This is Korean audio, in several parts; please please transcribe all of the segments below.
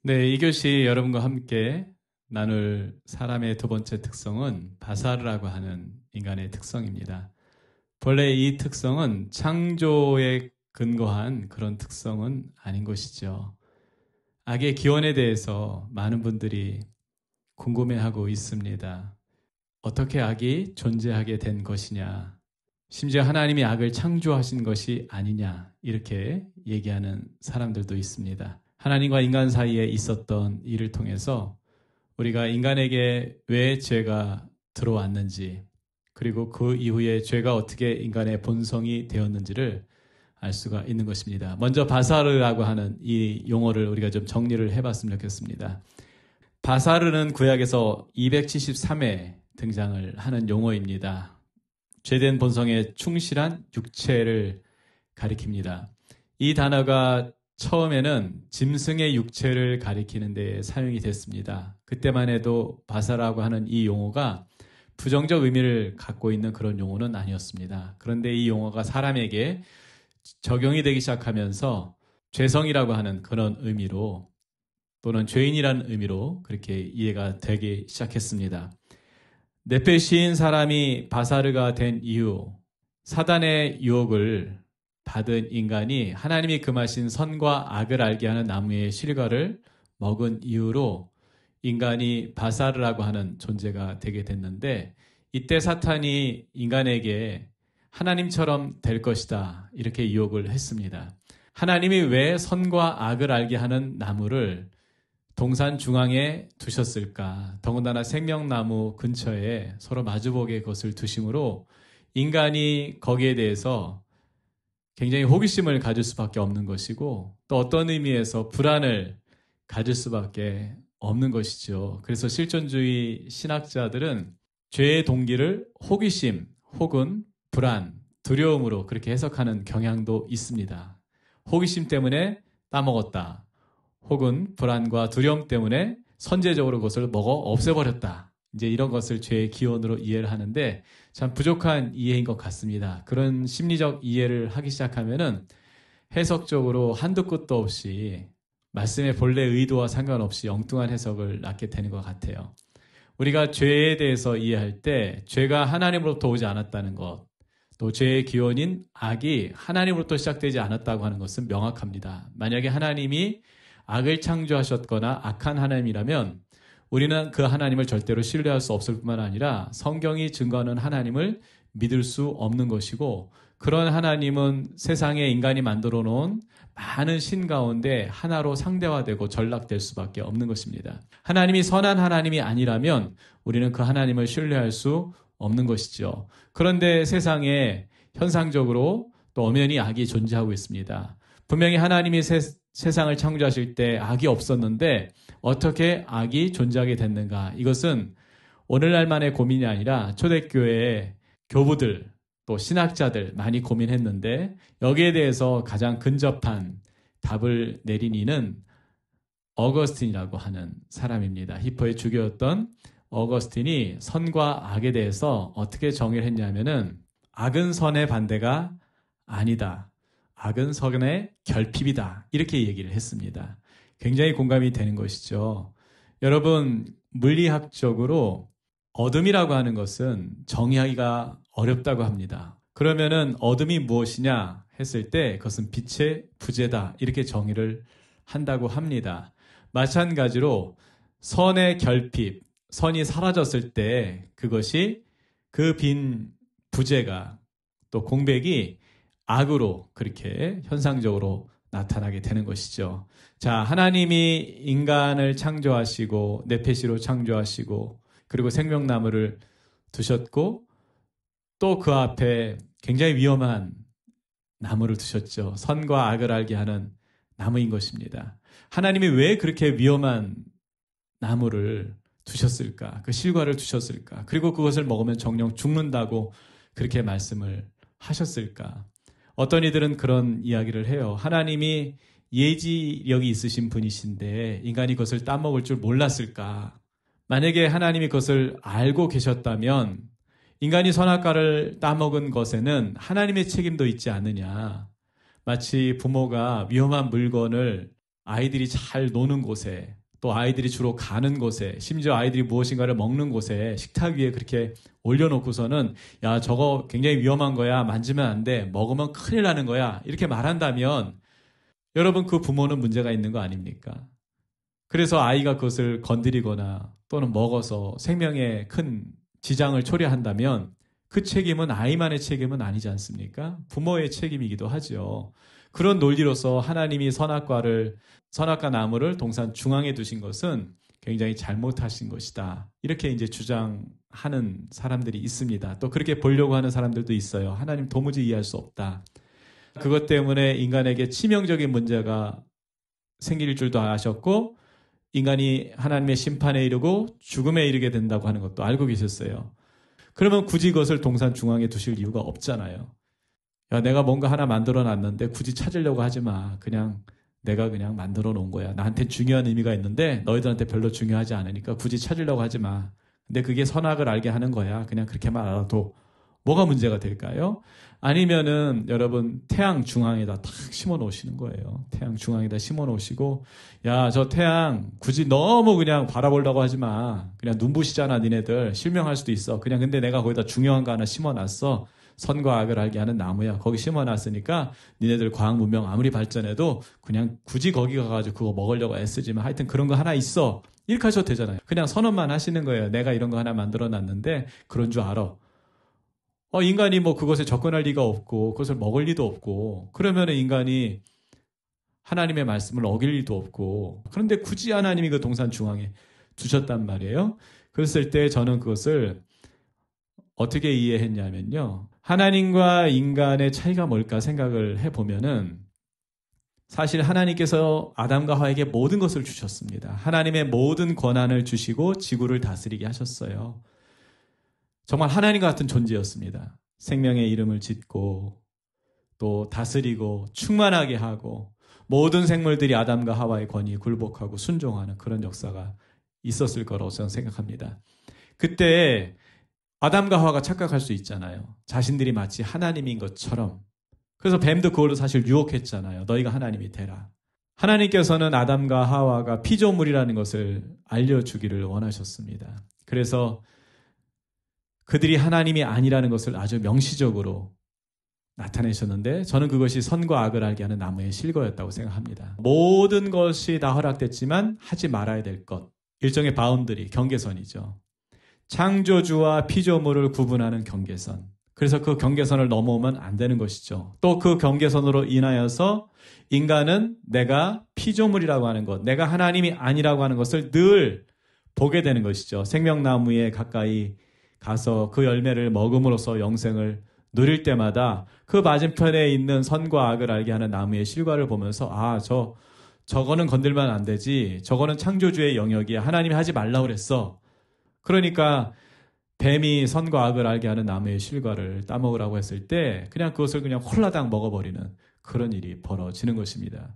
네, 이 교시 여러분과 함께 나눌 사람의 두 번째 특성은 바사르라고 하는 인간의 특성입니다. 본래 이 특성은 창조에 근거한 그런 특성은 아닌 것이죠. 악의 기원에 대해서 많은 분들이 궁금해하고 있습니다. 어떻게 악이 존재하게 된 것이냐, 심지어 하나님이 악을 창조하신 것이 아니냐, 이렇게 얘기하는 사람들도 있습니다. 하나님과 인간 사이에 있었던 일을 통해서 우리가 인간에게 왜 죄가 들어왔는지, 그리고 그 이후에 죄가 어떻게 인간의 본성이 되었는지를 알 수가 있는 것입니다. 먼저 바사르라고 하는 이 용어를 우리가 좀 정리를 해봤으면 좋겠습니다. 바사르는 구약에서 273회 등장을 하는 용어입니다. 죄된 본성에 충실한 육체를 가리킵니다. 이 단어가 처음에는 짐승의 육체를 가리키는 데 사용이 됐습니다. 그때만 해도 바사라고 하는 이 용어가 부정적 의미를 갖고 있는 그런 용어는 아니었습니다. 그런데 이 용어가 사람에게 적용이 되기 시작하면서 죄성이라고 하는 그런 의미로 또는 죄인이라는 의미로 그렇게 이해가 되기 시작했습니다. 네페시인 사람이 바사르가 된 이후 사단의 유혹을 받은 인간이 하나님이 금하신 선과 악을 알게 하는 나무의 실과를 먹은 이후로 인간이 바사르라고 하는 존재가 되게 됐는데, 이때 사탄이 인간에게 하나님처럼 될 것이다 이렇게 유혹을 했습니다. 하나님이 왜 선과 악을 알게 하는 나무를 동산 중앙에 두셨을까? 더군다나 생명나무 근처에 서로 마주보게 그것을 두심으로 인간이 거기에 대해서 굉장히 호기심을 가질 수밖에 없는 것이고, 또 어떤 의미에서 불안을 가질 수밖에 없는 것이죠. 그래서 실존주의 신학자들은 죄의 동기를 호기심 혹은 불안, 두려움으로 그렇게 해석하는 경향도 있습니다. 호기심 때문에 따먹었다, 혹은 불안과 두려움 때문에 선제적으로 그것을 먹어 없애버렸다, 이제 이런 것을 죄의 기원으로 이해를 하는데 참 부족한 이해인 것 같습니다. 그런 심리적 이해를 하기 시작하면은 해석적으로 한도 끝도 없이 말씀의 본래 의도와 상관없이 엉뚱한 해석을 낳게 되는 것 같아요. 우리가 죄에 대해서 이해할 때 죄가 하나님으로부터 오지 않았다는 것, 또 죄의 기원인 악이 하나님으로부터 시작되지 않았다고 하는 것은 명확합니다. 만약에 하나님이 악을 창조하셨거나 악한 하나님이라면 우리는 그 하나님을 절대로 신뢰할 수 없을 뿐만 아니라 성경이 증거하는 하나님을 믿을 수 없는 것이고, 그런 하나님은 세상에 인간이 만들어 놓은 많은 신 가운데 하나로 상대화되고 전락될 수밖에 없는 것입니다. 하나님이 선한 하나님이 아니라면 우리는 그 하나님을 신뢰할 수 없는 것이죠. 그런데 세상에 현상적으로 또 엄연히 악이 존재하고 있습니다. 분명히 하나님이 세상을 창조하실 때 악이 없었는데 어떻게 악이 존재하게 됐는가? 이것은 오늘날만의 고민이 아니라 초대교회의 교부들 또 신학자들 많이 고민했는데, 여기에 대해서 가장 근접한 답을 내린 이는 어거스틴이라고 하는 사람입니다. 히포의 주교였던 어거스틴이 선과 악에 대해서 어떻게 정의를 했냐면은 악은 선의 반대가 아니다, 악은 선의 결핍이다, 이렇게 얘기를 했습니다. 굉장히 공감이 되는 것이죠. 여러분, 물리학적으로 어둠이라고 하는 것은 정의하기가 어렵다고 합니다. 그러면은 어둠이 무엇이냐 했을 때 그것은 빛의 부재다, 이렇게 정의를 한다고 합니다. 마찬가지로 선의 결핍, 선이 사라졌을 때 그것이 그 빈 부재가 또 공백이 악으로 그렇게 현상적으로 나타나게 되는 것이죠. 자, 하나님이 인간을 창조하시고 네페시로 창조하시고 그리고 생명나무를 두셨고 또 그 앞에 굉장히 위험한 나무를 두셨죠. 선과 악을 알게 하는 나무인 것입니다. 하나님이 왜 그렇게 위험한 나무를 두셨을까? 그 실과를 두셨을까? 그리고 그것을 먹으면 정녕 죽는다고 그렇게 말씀을 하셨을까? 어떤 이들은 그런 이야기를 해요. 하나님이 예지력이 있으신 분이신데 인간이 그것을 따먹을 줄 몰랐을까? 만약에 하나님이 그것을 알고 계셨다면 인간이 선악과를 따먹은 것에는 하나님의 책임도 있지 않느냐. 마치 부모가 위험한 물건을 아이들이 잘 노는 곳에, 또 아이들이 주로 가는 곳에, 심지어 아이들이 무엇인가를 먹는 곳에 식탁 위에 그렇게 올려놓고서는 야, 저거 굉장히 위험한 거야, 만지면 안 돼, 먹으면 큰일 나는 거야, 이렇게 말한다면 여러분, 그 부모는 문제가 있는 거 아닙니까? 그래서 아이가 그것을 건드리거나 또는 먹어서 생명에 큰 지장을 초래한다면 그 책임은 아이만의 책임은 아니지 않습니까? 부모의 책임이기도 하죠. 그런 논리로서 하나님이 선악과 나무를 동산 중앙에 두신 것은 굉장히 잘못하신 것이다. 이렇게 이제 주장하는 사람들이 있습니다. 또 그렇게 보려고 하는 사람들도 있어요. 하나님 도무지 이해할 수 없다. 그것 때문에 인간에게 치명적인 문제가 생길 줄도 아셨고 인간이 하나님의 심판에 이르고 죽음에 이르게 된다고 하는 것도 알고 계셨어요. 그러면 굳이 그것을 동산 중앙에 두실 이유가 없잖아요. 야, 내가 뭔가 하나 만들어 놨는데 굳이 찾으려고 하지 마. 내가 그냥 만들어 놓은 거야. 나한테 중요한 의미가 있는데 너희들한테 별로 중요하지 않으니까 굳이 찾으려고 하지 마. 근데 그게 선악을 알게 하는 거야. 그냥 그렇게만 알아도 뭐가 문제가 될까요? 아니면은 여러분 태양 중앙에다 탁 심어 놓으시는 거예요. 태양 중앙에다 심어 놓으시고 야, 저 태양 굳이 너무 그냥 바라보려고 하지 마. 그냥 눈부시잖아 니네들. 실명할 수도 있어. 그냥 근데 내가 거기다 중요한 거 하나 심어 놨어. 선과 악을 알게 하는 나무야. 거기 심어 놨으니까 니네들 과학 문명 아무리 발전해도 그냥 굳이 거기 가가지고 그거 먹으려고 애쓰지만 하여튼 그런 거 하나 있어. 이렇게 하셔도 되잖아요. 그냥 선언만 하시는 거예요. 내가 이런 거 하나 만들어 놨는데 그런 줄 알아. 인간이 뭐 그것에 접근할 리가 없고 그것을 먹을 리도 없고 그러면 인간이 하나님의 말씀을 어길 리도 없고 그런데 굳이 하나님이 그 동산 중앙에 두셨단 말이에요. 그랬을 때 저는 그것을 어떻게 이해했냐면요. 하나님과 인간의 차이가 뭘까 생각을 해보면은 사실 하나님께서 아담과 하와에게 모든 것을 주셨습니다. 하나님의 모든 권한을 주시고 지구를 다스리게 하셨어요. 정말 하나님 같은 존재였습니다. 생명의 이름을 짓고 또 다스리고 충만하게 하고 모든 생물들이 아담과 하와의 권위에 굴복하고 순종하는 그런 역사가 있었을 거라고 저는 생각합니다. 그때 아담과 하와가 착각할 수 있잖아요. 자신들이 마치 하나님인 것처럼. 그래서 뱀도 그걸로 사실 유혹했잖아요. 너희가 하나님이 되라. 하나님께서는 아담과 하와가 피조물이라는 것을 알려주기를 원하셨습니다. 그래서 그들이 하나님이 아니라는 것을 아주 명시적으로 나타내셨는데 저는 그것이 선과 악을 알게 하는 나무의 실과였다고 생각합니다. 모든 것이 다 허락됐지만 하지 말아야 될 것. 일종의 바운더리, 경계선이죠. 창조주와 피조물을 구분하는 경계선. 그래서 그 경계선을 넘어오면 안 되는 것이죠. 또 그 경계선으로 인하여서 인간은 내가 피조물이라고 하는 것, 내가 하나님이 아니라고 하는 것을 늘 보게 되는 것이죠. 생명나무에 가까이 가서 그 열매를 먹음으로써 영생을 누릴 때마다 그 맞은편에 있는 선과 악을 알게 하는 나무의 실과를 보면서 저거는 건들면 안 되지. 저거는 창조주의 영역이야. 하나님이 하지 말라고 그랬어. 그러니까 뱀이 선과 악을 알게 하는 나무의 실과를 따먹으라고 했을 때 그냥 그것을 그냥 홀라당 먹어버리는 그런 일이 벌어지는 것입니다.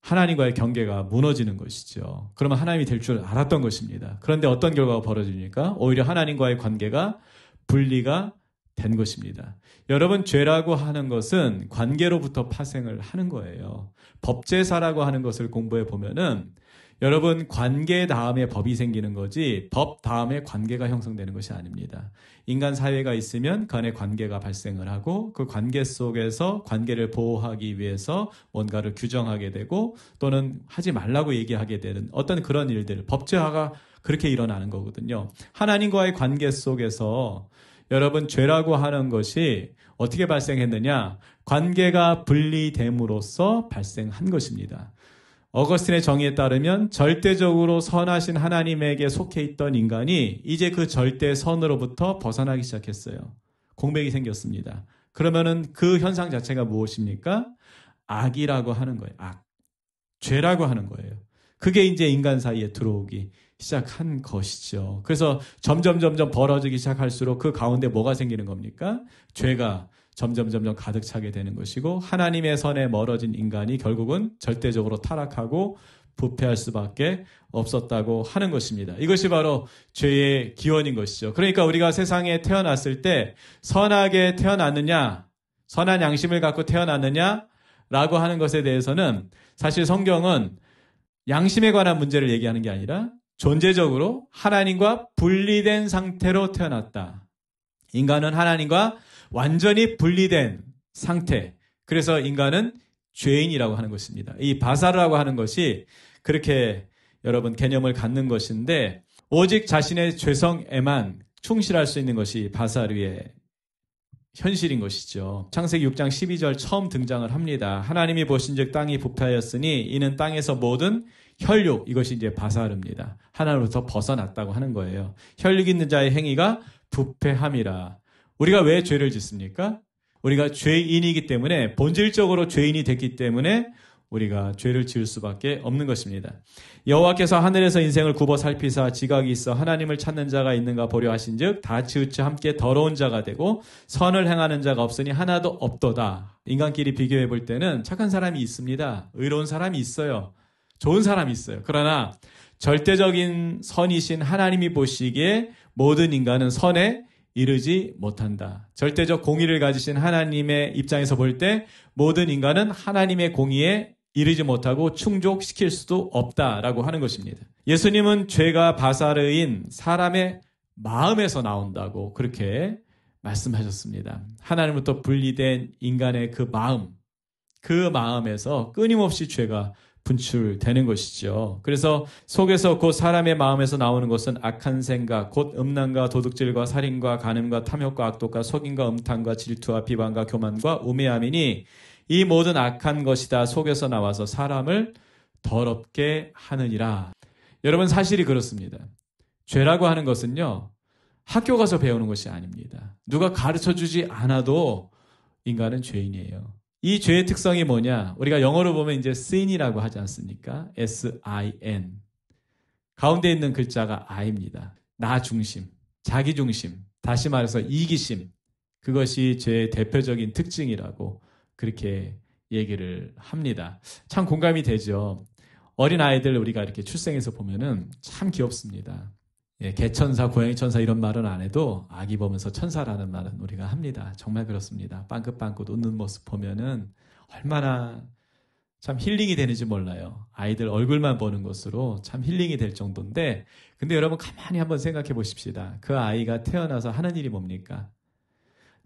하나님과의 경계가 무너지는 것이죠. 그러면 하나님이 될 줄 알았던 것입니다. 그런데 어떤 결과가 벌어집니까? 오히려 하나님과의 관계가 분리가 된 것입니다. 여러분, 죄라고 하는 것은 관계로부터 파생을 하는 거예요. 법제사라고 하는 것을 공부해 보면은 여러분, 관계 다음에 법이 생기는 거지 법 다음에 관계가 형성되는 것이 아닙니다. 인간 사회가 있으면 그 안에 관계가 발생을 하고 그 관계 속에서 관계를 보호하기 위해서 뭔가를 규정하게 되고 또는 하지 말라고 얘기하게 되는 어떤 그런 일들, 법제화가 그렇게 일어나는 거거든요. 하나님과의 관계 속에서 여러분, 죄라고 하는 것이 어떻게 발생했느냐? 관계가 분리됨으로써 발생한 것입니다. 어거스틴의 정의에 따르면 절대적으로 선하신 하나님에게 속해 있던 인간이 이제 그 절대선으로부터 벗어나기 시작했어요. 공백이 생겼습니다. 그러면은 그 현상 자체가 무엇입니까? 악이라고 하는 거예요. 악. 죄라고 하는 거예요. 그게 이제 인간 사이에 들어오기 시작한 것이죠. 그래서 점점 벌어지기 시작할수록 그 가운데 뭐가 생기는 겁니까? 죄가 점점 가득 차게 되는 것이고 하나님의 선에 멀어진 인간이 결국은 절대적으로 타락하고 부패할 수밖에 없었다고 하는 것입니다. 이것이 바로 죄의 기원인 것이죠. 그러니까 우리가 세상에 태어났을 때 선하게 태어났느냐, 선한 양심을 갖고 태어났느냐, 라고 하는 것에 대해서는 사실 성경은 양심에 관한 문제를 얘기하는 게 아니라 존재적으로 하나님과 분리된 상태로 태어났다. 인간은 하나님과 완전히 분리된 상태. 그래서 인간은 죄인이라고 하는 것입니다. 이 바사르라고 하는 것이 그렇게 여러분 개념을 갖는 것인데 오직 자신의 죄성에만 충실할 수 있는 것이 바사르의 현실인 것이죠. 창세기 6장 12절 처음 등장을 합니다. 하나님이 보신즉 땅이 부패하였으니 이는 땅에서 모든 혈육, 이것이 이제 바사르입니다. 하나님으로부터 벗어났다고 하는 거예요. 혈육 있는 자의 행위가 부패함이라. 우리가 왜 죄를 짓습니까? 우리가 죄인이기 때문에, 본질적으로 죄인이 됐기 때문에 우리가 죄를 지을 수밖에 없는 것입니다. 여호와께서 하늘에서 인생을 굽어 살피사 지각이 있어 하나님을 찾는 자가 있는가 보려 하신즉 다 치우쳐 함께 더러운 자가 되고 선을 행하는 자가 없으니 하나도 없도다. 인간끼리 비교해 볼 때는 착한 사람이 있습니다. 의로운 사람이 있어요. 좋은 사람이 있어요. 그러나 절대적인 선이신 하나님이 보시기에 모든 인간은 선에 이르지 못한다. 절대적 공의를 가지신 하나님의 입장에서 볼 때 모든 인간은 하나님의 공의에 이르지 못하고 충족시킬 수도 없다라고 하는 것입니다. 예수님은 죄가 바사르인 사람의 마음에서 나온다고 그렇게 말씀하셨습니다. 하나님으로부터 분리된 인간의 그 마음에서 끊임없이 죄가 분출되는 것이죠. 그래서 속에서 곧 사람의 마음에서 나오는 것은 악한 생각, 곧 음란과 도둑질과 살인과 간음과 탐욕과 악독과 속임과 음탕과 질투와 비방과 교만과 우매함이니 이 모든 악한 것이 다 속에서 나와서 사람을 더럽게 하느니라. 여러분 사실이 그렇습니다. 죄라고 하는 것은요. 학교 가서 배우는 것이 아닙니다. 누가 가르쳐주지 않아도 인간은 죄인이에요. 이 죄의 특성이 뭐냐? 우리가 영어로 보면 이제 sin이라고 하지 않습니까? S-I-N. 가운데 있는 글자가 I입니다. 나 중심, 자기 중심, 다시 말해서 이기심. 그것이 죄의 대표적인 특징이라고 그렇게 얘기를 합니다. 참 공감이 되죠. 어린 아이들 우리가 이렇게 출생해서 보면은 참 귀엽습니다. 예, 개천사, 고양이천사 이런 말은 안 해도 아기 보면서 천사라는 말은 우리가 합니다. 정말 그렇습니다. 빵긋빵긋 웃는 모습 보면은 얼마나 참 힐링이 되는지 몰라요. 아이들 얼굴만 보는 것으로 참 힐링이 될 정도인데, 근데 여러분 가만히 한번 생각해 보십시다. 그 아이가 태어나서 하는 일이 뭡니까?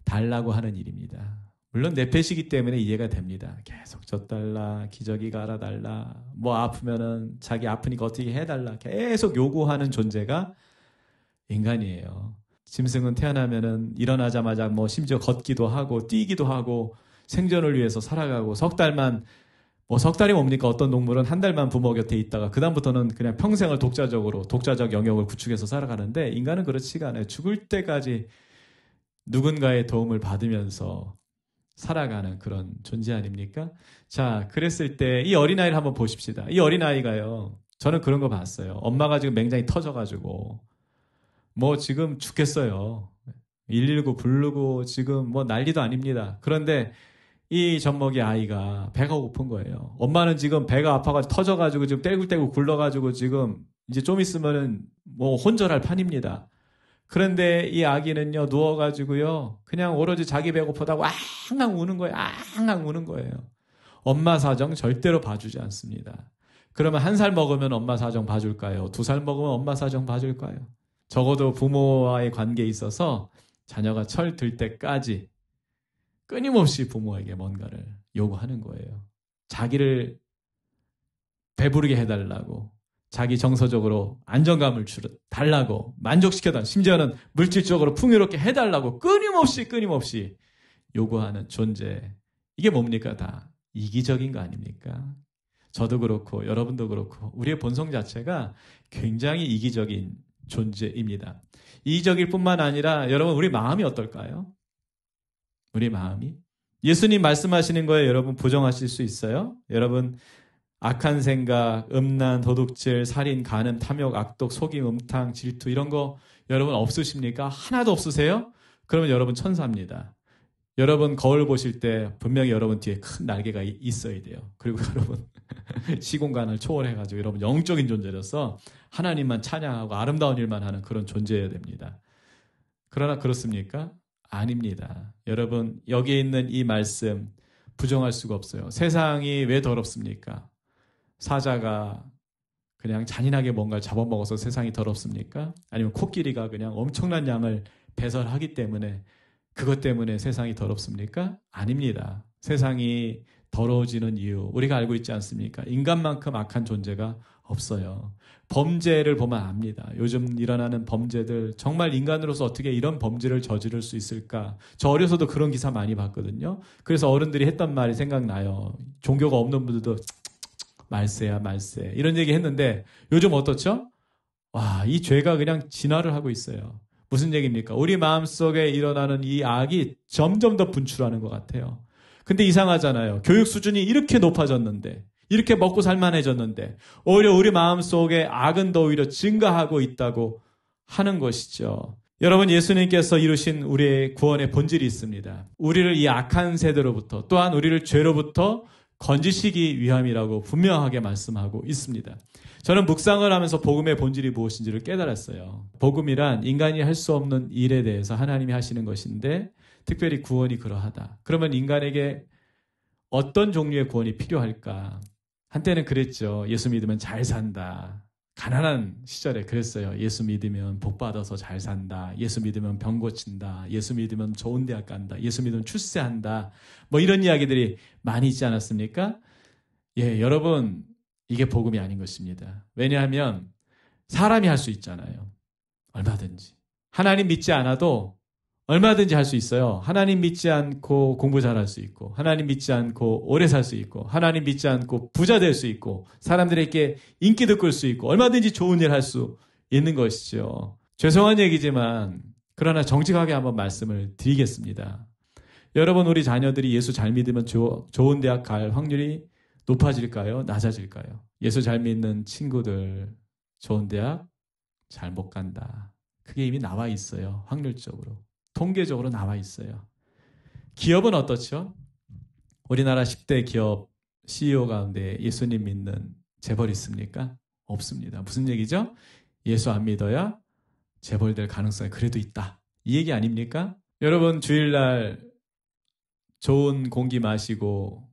달라고 하는 일입니다. 물론 내 펫이기 때문에 이해가 됩니다. 계속 젖달라, 기저귀가 알아달라, 뭐 아프면은 자기 아프니까 어떻게 해달라, 계속 요구하는 존재가 인간이에요. 짐승은 태어나면은 일어나자마자 뭐 심지어 걷기도 하고 뛰기도 하고 생존을 위해서 살아가고 석 달만, 뭐 석 달이 뭡니까? 어떤 동물은 한 달만 부모 곁에 있다가 그 다음부터는 그냥 평생을 독자적 영역을 구축해서 살아가는데 인간은 그렇지가 않아요. 죽을 때까지 누군가의 도움을 받으면서 살아가는 그런 존재 아닙니까? 자, 그랬을 때 이 어린아이를 한번 보십시다. 이 어린아이가요, 저는 그런 거 봤어요. 엄마가 지금 맹장이 터져가지고 뭐 지금 죽겠어요. 119 부르고 지금 뭐 난리도 아닙니다. 그런데 이 젖먹이 아이가 배가 고픈 거예요. 엄마는 지금 배가 아파가지고 터져가지고 지금 떼굴떼굴 굴러가지고 지금 이제 좀 있으면은 뭐 혼절할 판입니다. 그런데 이 아기는요, 누워가지고요, 그냥 오로지 자기 배고프다고 앙앙 우는 거예요. 앙앙 우는 거예요. 엄마 사정 절대로 봐주지 않습니다. 그러면 1살 먹으면 엄마 사정 봐줄까요? 2살 먹으면 엄마 사정 봐줄까요? 적어도 부모와의 관계에 있어서 자녀가 철 들 때까지 끊임없이 부모에게 뭔가를 요구하는 거예요. 자기를 배부르게 해달라고, 자기 정서적으로 안정감을 달라고, 만족시켜달라고, 심지어는 물질적으로 풍요롭게 해달라고 끊임없이 요구하는 존재. 이게 뭡니까? 다 이기적인 거 아닙니까? 저도 그렇고 여러분도 그렇고 우리의 본성 자체가 굉장히 이기적인 존재입니다. 이기적일 뿐만 아니라 여러분 우리 마음이 어떨까요? 우리 마음이? 예수님 말씀하시는 거에 여러분 부정하실 수 있어요? 여러분 악한 생각, 음란, 도둑질, 살인, 간음, 탐욕, 악독, 속임, 음탕, 질투 이런 거 여러분 없으십니까? 하나도 없으세요? 그러면 여러분 천사입니다. 여러분 거울 보실 때 분명히 여러분 뒤에 큰 날개가 있어야 돼요. 그리고 여러분 시공간을 초월해가지고 여러분 영적인 존재로서 하나님만 찬양하고 아름다운 일만 하는 그런 존재여야 됩니다. 그러나 그렇습니까? 아닙니다. 여러분 여기에 있는 이 말씀 부정할 수가 없어요. 세상이 왜 더럽습니까? 사자가 그냥 잔인하게 뭔가를 잡아먹어서 세상이 더럽습니까? 아니면 코끼리가 그냥 엄청난 양을 배설하기 때문에 그것 때문에 세상이 더럽습니까? 아닙니다. 세상이 더러워지는 이유 우리가 알고 있지 않습니까? 인간만큼 악한 존재가 없어요. 범죄를 보면 압니다. 요즘 일어나는 범죄들 정말 인간으로서 어떻게 이런 범죄를 저지를 수 있을까? 저 어려서도 그런 기사 많이 봤거든요. 그래서 어른들이 했던 말이 생각나요. 종교가 없는 분들도 말세야 말세 이런 얘기 했는데 요즘 어떻죠? 와, 이 죄가 그냥 진화를 하고 있어요. 무슨 얘기입니까? 우리 마음속에 일어나는 이 악이 점점 더 분출하는 것 같아요. 근데 이상하잖아요. 교육 수준이 이렇게 높아졌는데 이렇게 먹고 살만해졌는데 오히려 우리 마음속에 악은 더 오히려 증가하고 있다고 하는 것이죠. 여러분, 예수님께서 이루신 우리의 구원의 본질이 있습니다. 우리를 이 악한 세대로부터 또한 우리를 죄로부터 건지시기 위함이라고 분명하게 말씀하고 있습니다. 저는 묵상을 하면서 복음의 본질이 무엇인지를 깨달았어요. 복음이란 인간이 할 수 없는 일에 대해서 하나님이 하시는 것인데 특별히 구원이 그러하다. 그러면 인간에게 어떤 종류의 구원이 필요할까? 한때는 그랬죠. 예수 믿으면 잘 산다. 가난한 시절에 그랬어요. 예수 믿으면 복 받아서 잘 산다. 예수 믿으면 병 고친다. 예수 믿으면 좋은 대학 간다. 예수 믿으면 출세한다. 뭐 이런 이야기들이 많이 있지 않았습니까? 예, 여러분, 이게 복음이 아닌 것입니다. 왜냐하면 사람이 할 수 있잖아요. 얼마든지. 하나님 믿지 않아도 얼마든지 할 수 있어요. 하나님 믿지 않고 공부 잘할 수 있고, 하나님 믿지 않고 오래 살 수 있고, 하나님 믿지 않고 부자 될 수 있고, 사람들에게 인기도 끌 수 있고, 얼마든지 좋은 일 할 수 있는 것이죠. 죄송한 얘기지만 그러나 정직하게 한번 말씀을 드리겠습니다. 여러분, 우리 자녀들이 예수 잘 믿으면 좋은 대학 갈 확률이 높아질까요? 낮아질까요? 예수 잘 믿는 친구들 좋은 대학 잘 못 간다. 그게 이미 나와 있어요. 확률적으로. 통계적으로 나와 있어요. 기업은 어떻죠? 우리나라 10대 기업 CEO 가운데 예수님 믿는 재벌 있습니까? 없습니다. 무슨 얘기죠? 예수 안 믿어야 재벌 될 가능성이 그래도 있다. 이 얘기 아닙니까? 여러분, 주일날 좋은 공기 마시고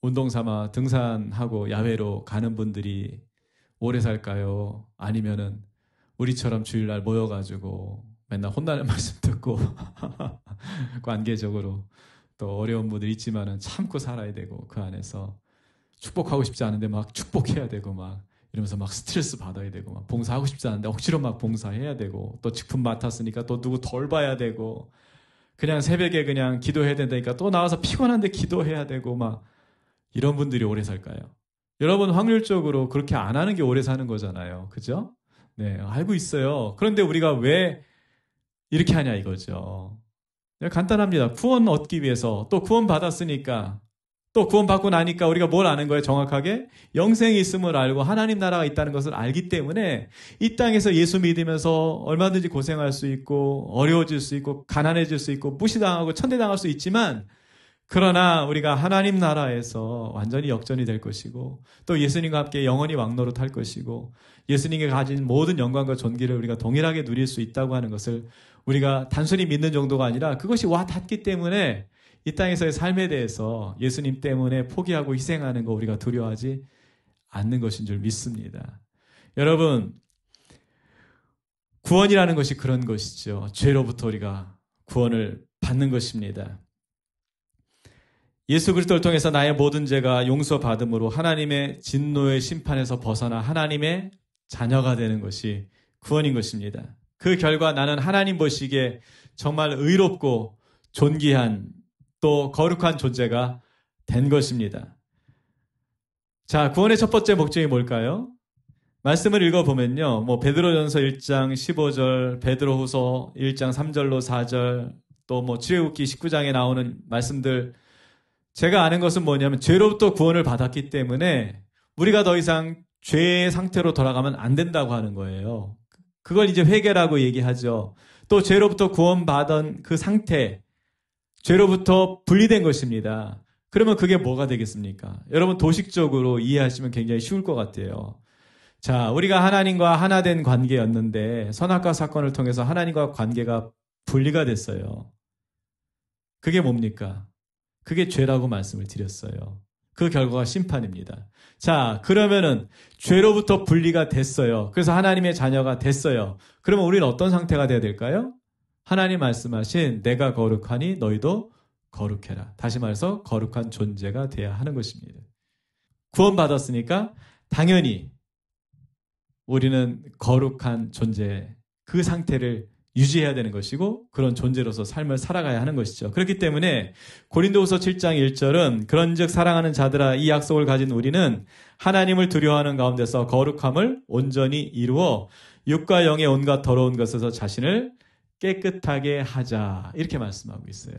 운동 삼아 등산하고 야외로 가는 분들이 오래 살까요? 아니면은 우리처럼 주일날 모여가지고 맨날 혼나는 말씀 듣고 관계적으로 또 어려운 분들 있지만은 참고 살아야 되고 그 안에서 축복하고 싶지 않은데 막 축복해야 되고 막 이러면서 막 스트레스 받아야 되고 막 봉사하고 싶지 않은데 억지로 막 봉사해야 되고 또 직분 맡았으니까 또 누구 돌봐야 되고 그냥 새벽에 그냥 기도해야 된다니까 또 나와서 피곤한데 기도해야 되고 막 이런 분들이 오래 살까요? 여러분, 확률적으로 그렇게 안 하는 게 오래 사는 거잖아요. 그죠? 네, 알고 있어요. 그런데 우리가 왜 이렇게 하냐 이거죠. 간단합니다. 구원 얻기 위해서 또 구원 받았으니까 또 구원 받고 나니까 우리가 뭘 아는 거예요? 정확하게 영생이 있음을 알고 하나님 나라가 있다는 것을 알기 때문에 이 땅에서 예수 믿으면서 얼마든지 고생할 수 있고 어려워질 수 있고 가난해질 수 있고 무시당하고 천대당할 수 있지만 그러나 우리가 하나님 나라에서 완전히 역전이 될 것이고 또 예수님과 함께 영원히 왕노릇 할 것이고 예수님이 가진 모든 영광과 존귀를 우리가 동일하게 누릴 수 있다고 하는 것을 우리가 단순히 믿는 정도가 아니라 그것이 와 닿기 때문에 이 땅에서의 삶에 대해서 예수님 때문에 포기하고 희생하는 거 우리가 두려워하지 않는 것인 줄 믿습니다. 여러분, 구원이라는 것이 그런 것이죠. 죄로부터 우리가 구원을 받는 것입니다. 예수 그리스도를 통해서 나의 모든 죄가 용서받음으로 하나님의 진노의 심판에서 벗어나 하나님의 자녀가 되는 것이 구원인 것입니다. 그 결과 나는 하나님 보시기에 정말 의롭고 존귀한 또 거룩한 존재가 된 것입니다. 자, 구원의 첫 번째 목적이 뭘까요? 말씀을 읽어보면요. 베드로전서 1장 15절, 베드로후서 1장 3절로 4절, 또 출애굽기 19장에 나오는 말씀들 제가 아는 것은 뭐냐면 죄로부터 구원을 받았기 때문에 우리가 더 이상 죄의 상태로 돌아가면 안 된다고 하는 거예요. 그걸 이제 회개라고 얘기하죠. 또 죄로부터 구원받은 그 상태, 죄로부터 분리된 것입니다. 그러면 그게 뭐가 되겠습니까? 여러분 도식적으로 이해하시면 굉장히 쉬울 것 같아요. 자, 우리가 하나님과 하나 된 관계였는데 선악과 사건을 통해서 하나님과 관계가 분리가 됐어요. 그게 뭡니까? 그게 죄라고 말씀을 드렸어요. 그 결과가 심판입니다. 자, 그러면은 죄로부터 분리가 됐어요. 그래서 하나님의 자녀가 됐어요. 그러면 우리는 어떤 상태가 돼야 될까요? 하나님 말씀하신 내가 거룩하니 너희도 거룩해라. 다시 말해서 거룩한 존재가 돼야 하는 것입니다. 구원받았으니까 당연히 우리는 거룩한 존재, 그 상태를 유지해야 되는 것이고 그런 존재로서 삶을 살아가야 하는 것이죠. 그렇기 때문에 고린도후서 7장 1절은 그런즉 사랑하는 자들아 이 약속을 가진 우리는 하나님을 두려워하는 가운데서 거룩함을 온전히 이루어 육과 영의 온갖 더러운 것에서 자신을 깨끗하게 하자. 이렇게 말씀하고 있어요.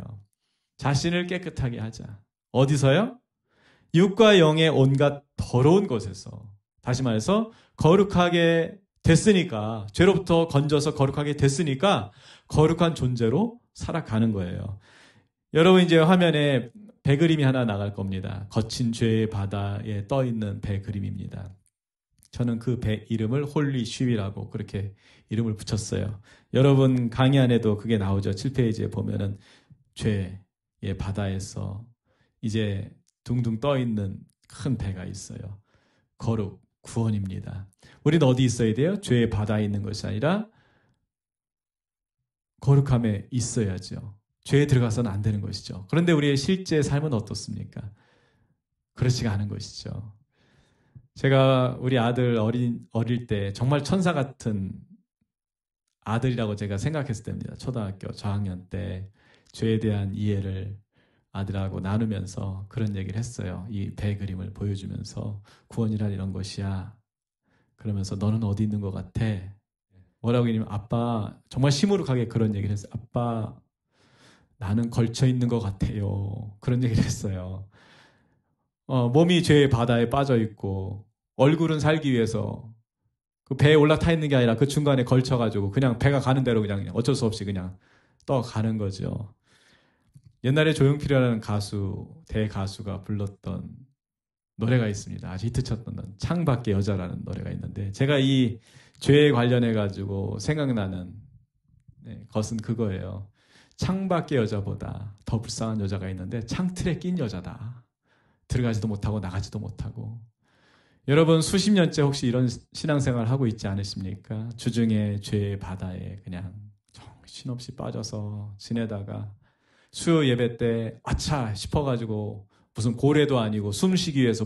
자신을 깨끗하게 하자. 어디서요? 육과 영의 온갖 더러운 것에서. 다시 말해서 거룩하게 됐으니까, 죄로부터 건져서 거룩하게 됐으니까 거룩한 존재로 살아가는 거예요. 여러분 이제 화면에 배 그림이 하나 나갈 겁니다. 거친 죄의 바다에 떠 있는 배 그림입니다. 저는 그 배 이름을 홀리 쉽이라고 그렇게 이름을 붙였어요. 여러분 강의 안에도 그게 나오죠. 7페이지에 보면은 죄의 바다에서 이제 둥둥 떠 있는 큰 배가 있어요. 거룩, 구원입니다. 우리는 어디 있어야 돼요? 죄의 바다에 있는 것이 아니라 거룩함에 있어야죠. 죄에 들어가서는 안 되는 것이죠. 그런데 우리의 실제 삶은 어떻습니까? 그렇지가 않은 것이죠. 제가 우리 아들 어릴 때 정말 천사 같은 아들이라고 제가 생각했을 때입니다. 초등학교 저학년 때 죄에 대한 이해를 아들하고 나누면서 그런 얘기를 했어요. 이 배 그림을 보여주면서 구원이란 이런 것이야. 그러면서 너는 어디 있는 것 같아? 뭐라고 했냐면 아빠 정말 시무룩하게 그런 얘기를 했어요. 아빠 나는 걸쳐 있는 것 같아요. 그런 얘기를 했어요. 몸이 죄의 바다에 빠져 있고 얼굴은 살기 위해서 그 배에 올라타 있는 게 아니라 그 중간에 걸쳐가지고 그냥 배가 가는 대로 그냥 어쩔 수 없이 그냥 떠가는 거죠. 옛날에 조용필이라는 대가수가 불렀던 노래가 있습니다. 아주 히트쳤던 창밖의 여자라는 노래가 있는데 제가 이 죄에 관련해가지고 생각나는 것은 그거예요. 창밖의 여자보다 더 불쌍한 여자가 있는데 창틀에 낀 여자다. 들어가지도 못하고 나가지도 못하고. 여러분 수십 년째 혹시 이런 신앙생활 하고 있지 않으십니까? 주중에 죄의 바다에 그냥 정신없이 빠져서 지내다가 수요 예배 때 아차 싶어가지고 무슨 고래도 아니고 숨쉬기 위해서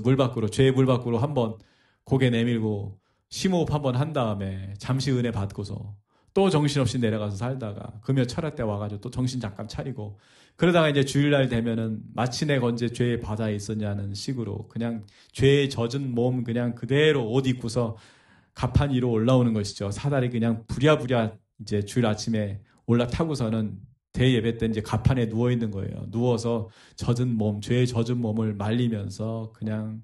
죄의 물 밖으로 한번 고개 내밀고 심호흡 한번 한 다음에 잠시 은혜 받고서 또 정신없이 내려가서 살다가 금요 철학 때 와가지고 또 정신 잠깐 차리고 그러다가 이제 주일날 되면은 마치 내가 언제 죄의 바다에 있었냐는 식으로 그냥 죄에 젖은 몸 그냥 그대로 옷 입고서 가판 위로 올라오는 것이죠. 사다리 그냥 부랴부랴 이제 주일 아침에 올라타고서는 대예배 때 이제 가판에 누워 있는 거예요. 누워서 죄에 젖은 몸을 말리면서 그냥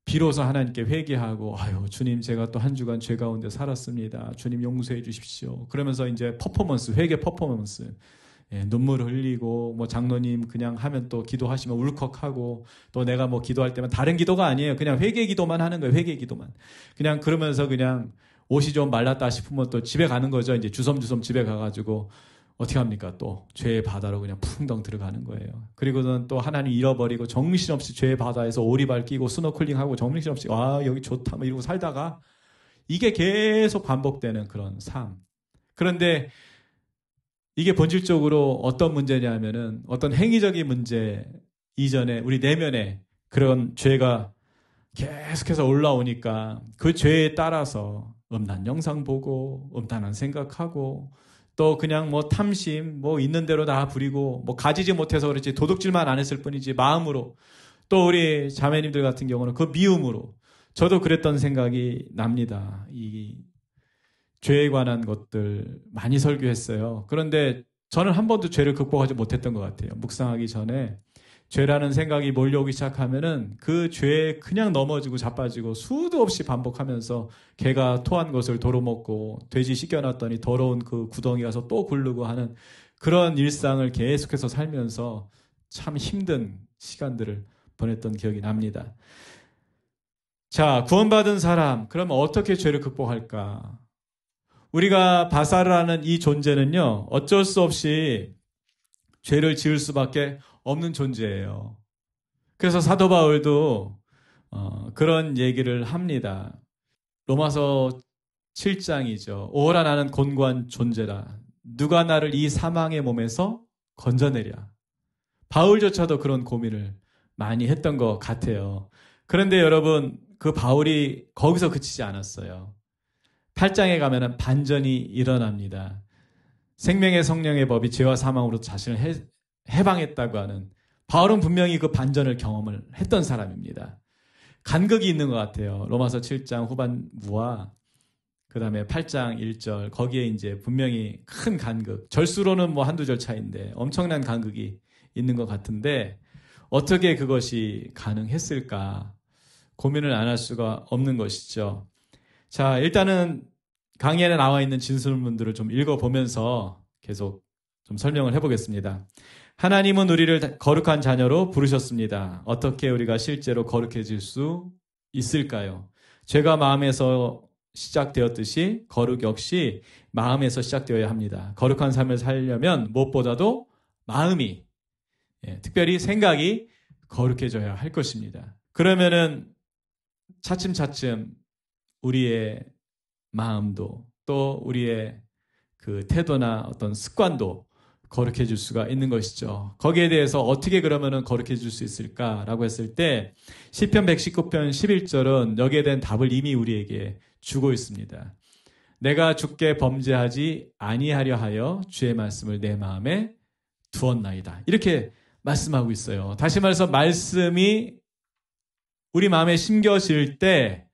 비로소 하나님께 회개하고 아유 주님 제가 또 한 주간 죄 가운데 살았습니다. 주님 용서해 주십시오. 그러면서 이제 회개 퍼포먼스 눈물 흘리고 뭐 장로님 그냥 하면 또 기도하시면 울컥하고 또 내가 뭐 기도할 때만 다른 기도가 아니에요. 그냥 회개 기도만 하는 거예요. 회개 기도만. 그냥 그러면서 그냥 옷이 좀 말랐다 싶으면 또 집에 가는 거죠. 이제 주섬주섬 집에 가가지고 어떻게 합니까? 또 죄의 바다로 그냥 풍덩 들어가는 거예요. 그리고는 또 하나님 잃어버리고 정신없이 죄의 바다에서 오리발 끼고 스노클링하고 정신없이 와 여기 좋다 뭐 이러고 살다가 이게 계속 반복되는 그런 삶. 그런데 이게 본질적으로 어떤 문제냐면은 어떤 행위적인 문제 이전에 우리 내면에 그런 죄가 계속해서 올라오니까 그 죄에 따라서 음란 영상 보고 음란한 생각하고 또 그냥 뭐 탐심 뭐 있는 대로 다 부리고 뭐 가지지 못해서 그렇지 도둑질만 안 했을 뿐이지 마음으로 또 우리 자매님들 같은 경우는 그 미움으로 저도 그랬던 생각이 납니다. 이 죄에 관한 것들 많이 설교했어요. 그런데 저는 한 번도 죄를 극복하지 못했던 것 같아요. 묵상하기 전에 죄라는 생각이 몰려오기 시작하면은 그 죄에 그냥 넘어지고 자빠지고 수도 없이 반복하면서 개가 토한 것을 도로 먹고 돼지 씻겨놨더니 더러운 그 구덩이 가서 또 굴르고 하는 그런 일상을 계속해서 살면서 참 힘든 시간들을 보냈던 기억이 납니다. 자, 구원받은 사람, 그러면 어떻게 죄를 극복할까? 우리가 바사르라는 이 존재는요, 어쩔 수 없이 죄를 지을 수밖에 없는 존재예요. 그래서 사도 바울도 그런 얘기를 합니다. 로마서 7장이죠. 오라 나는 곤고한 존재라. 누가 나를 이 사망의 몸에서 건져내랴. 바울조차도 그런 고민을 많이 했던 것 같아요. 그런데 여러분, 그 바울이 거기서 그치지 않았어요. 8장에 가면은 반전이 일어납니다. 생명의 성령의 법이 죄와 사망으로 자신을 해방했다고 하는, 바울은 분명히 그 반전을 경험을 했던 사람입니다. 간극이 있는 것 같아요. 로마서 7장 후반부와 그 다음에 8장 1절, 거기에 이제 분명히 큰 간극, 절수로는 뭐 한두 절 차이인데 엄청난 간극이 있는 것 같은데, 어떻게 그것이 가능했을까 고민을 안 할 수가 없는 것이죠. 자, 일단은 강의에 나와 있는 진술문들을 좀 읽어보면서 계속 좀 설명을 해보겠습니다. 하나님은 우리를 거룩한 자녀로 부르셨습니다. 어떻게 우리가 실제로 거룩해질 수 있을까요? 죄가 마음에서 시작되었듯이 거룩 역시 마음에서 시작되어야 합니다. 거룩한 삶을 살려면 무엇보다도 마음이, 특별히 생각이 거룩해져야 할 것입니다. 그러면은 차츰차츰 우리의 마음도 또 우리의 그 태도나 어떤 습관도 거룩해질 수가 있는 것이죠. 거기에 대해서 어떻게 그러면은 거룩해질 수 있을까라고 했을 때 시편 119편 11절은 여기에 대한 답을 이미 우리에게 주고 있습니다. 내가 주께 범죄하지 아니하려 하여 주의 말씀을 내 마음에 두었나이다. 이렇게 말씀하고 있어요. 다시 말해서 말씀이 우리 마음에 심겨질 때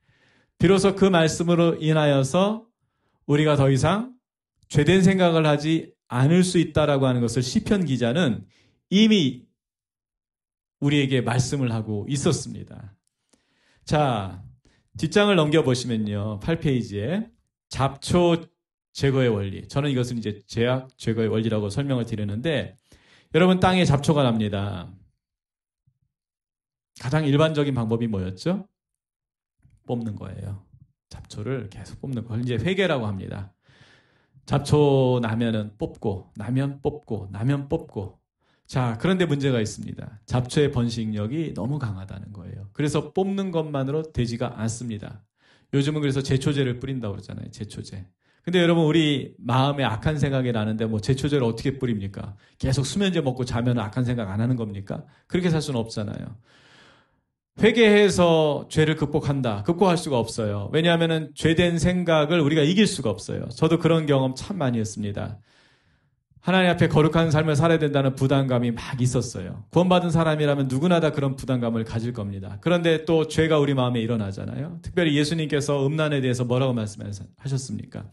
비로소 그 말씀으로 인하여서 우리가 더 이상 죄된 생각을 하지 않을 수 있다라고 하는 것을 시편 기자는 이미 우리에게 말씀을 하고 있었습니다. 자, 뒷장을 넘겨보시면요. 8페이지에 잡초 제거의 원리. 저는 이것은 이제 죄악 제거의 원리라고 설명을 드리는데, 여러분, 땅에 잡초가 납니다. 가장 일반적인 방법이 뭐였죠? 뽑는 거예요. 잡초를 계속 뽑는 걸 이제 회계라고 합니다. 잡초 나면은 뽑고, 나면 뽑고, 나면 뽑고. 자, 그런데 문제가 있습니다. 잡초의 번식력이 너무 강하다는 거예요. 그래서 뽑는 것만으로 되지가 않습니다. 요즘은 그래서 제초제를 뿌린다고 그러잖아요. 제초제. 근데 여러분, 우리 마음에 악한 생각이 나는데 뭐 제초제를 어떻게 뿌립니까? 계속 수면제 먹고 자면 악한 생각 안 하는 겁니까? 그렇게 살 수는 없잖아요. 회개해서 죄를 극복할 수가 없어요. 왜냐하면 죄된 생각을 우리가 이길 수가 없어요. 저도 그런 경험 참 많이 했습니다. 하나님 앞에 거룩한 삶을 살아야 된다는 부담감이 막 있었어요. 구원받은 사람이라면 누구나 다 그런 부담감을 가질 겁니다. 그런데 또 죄가 우리 마음에 일어나잖아요. 특별히 예수님께서 음란에 대해서 뭐라고 말씀하셨습니까?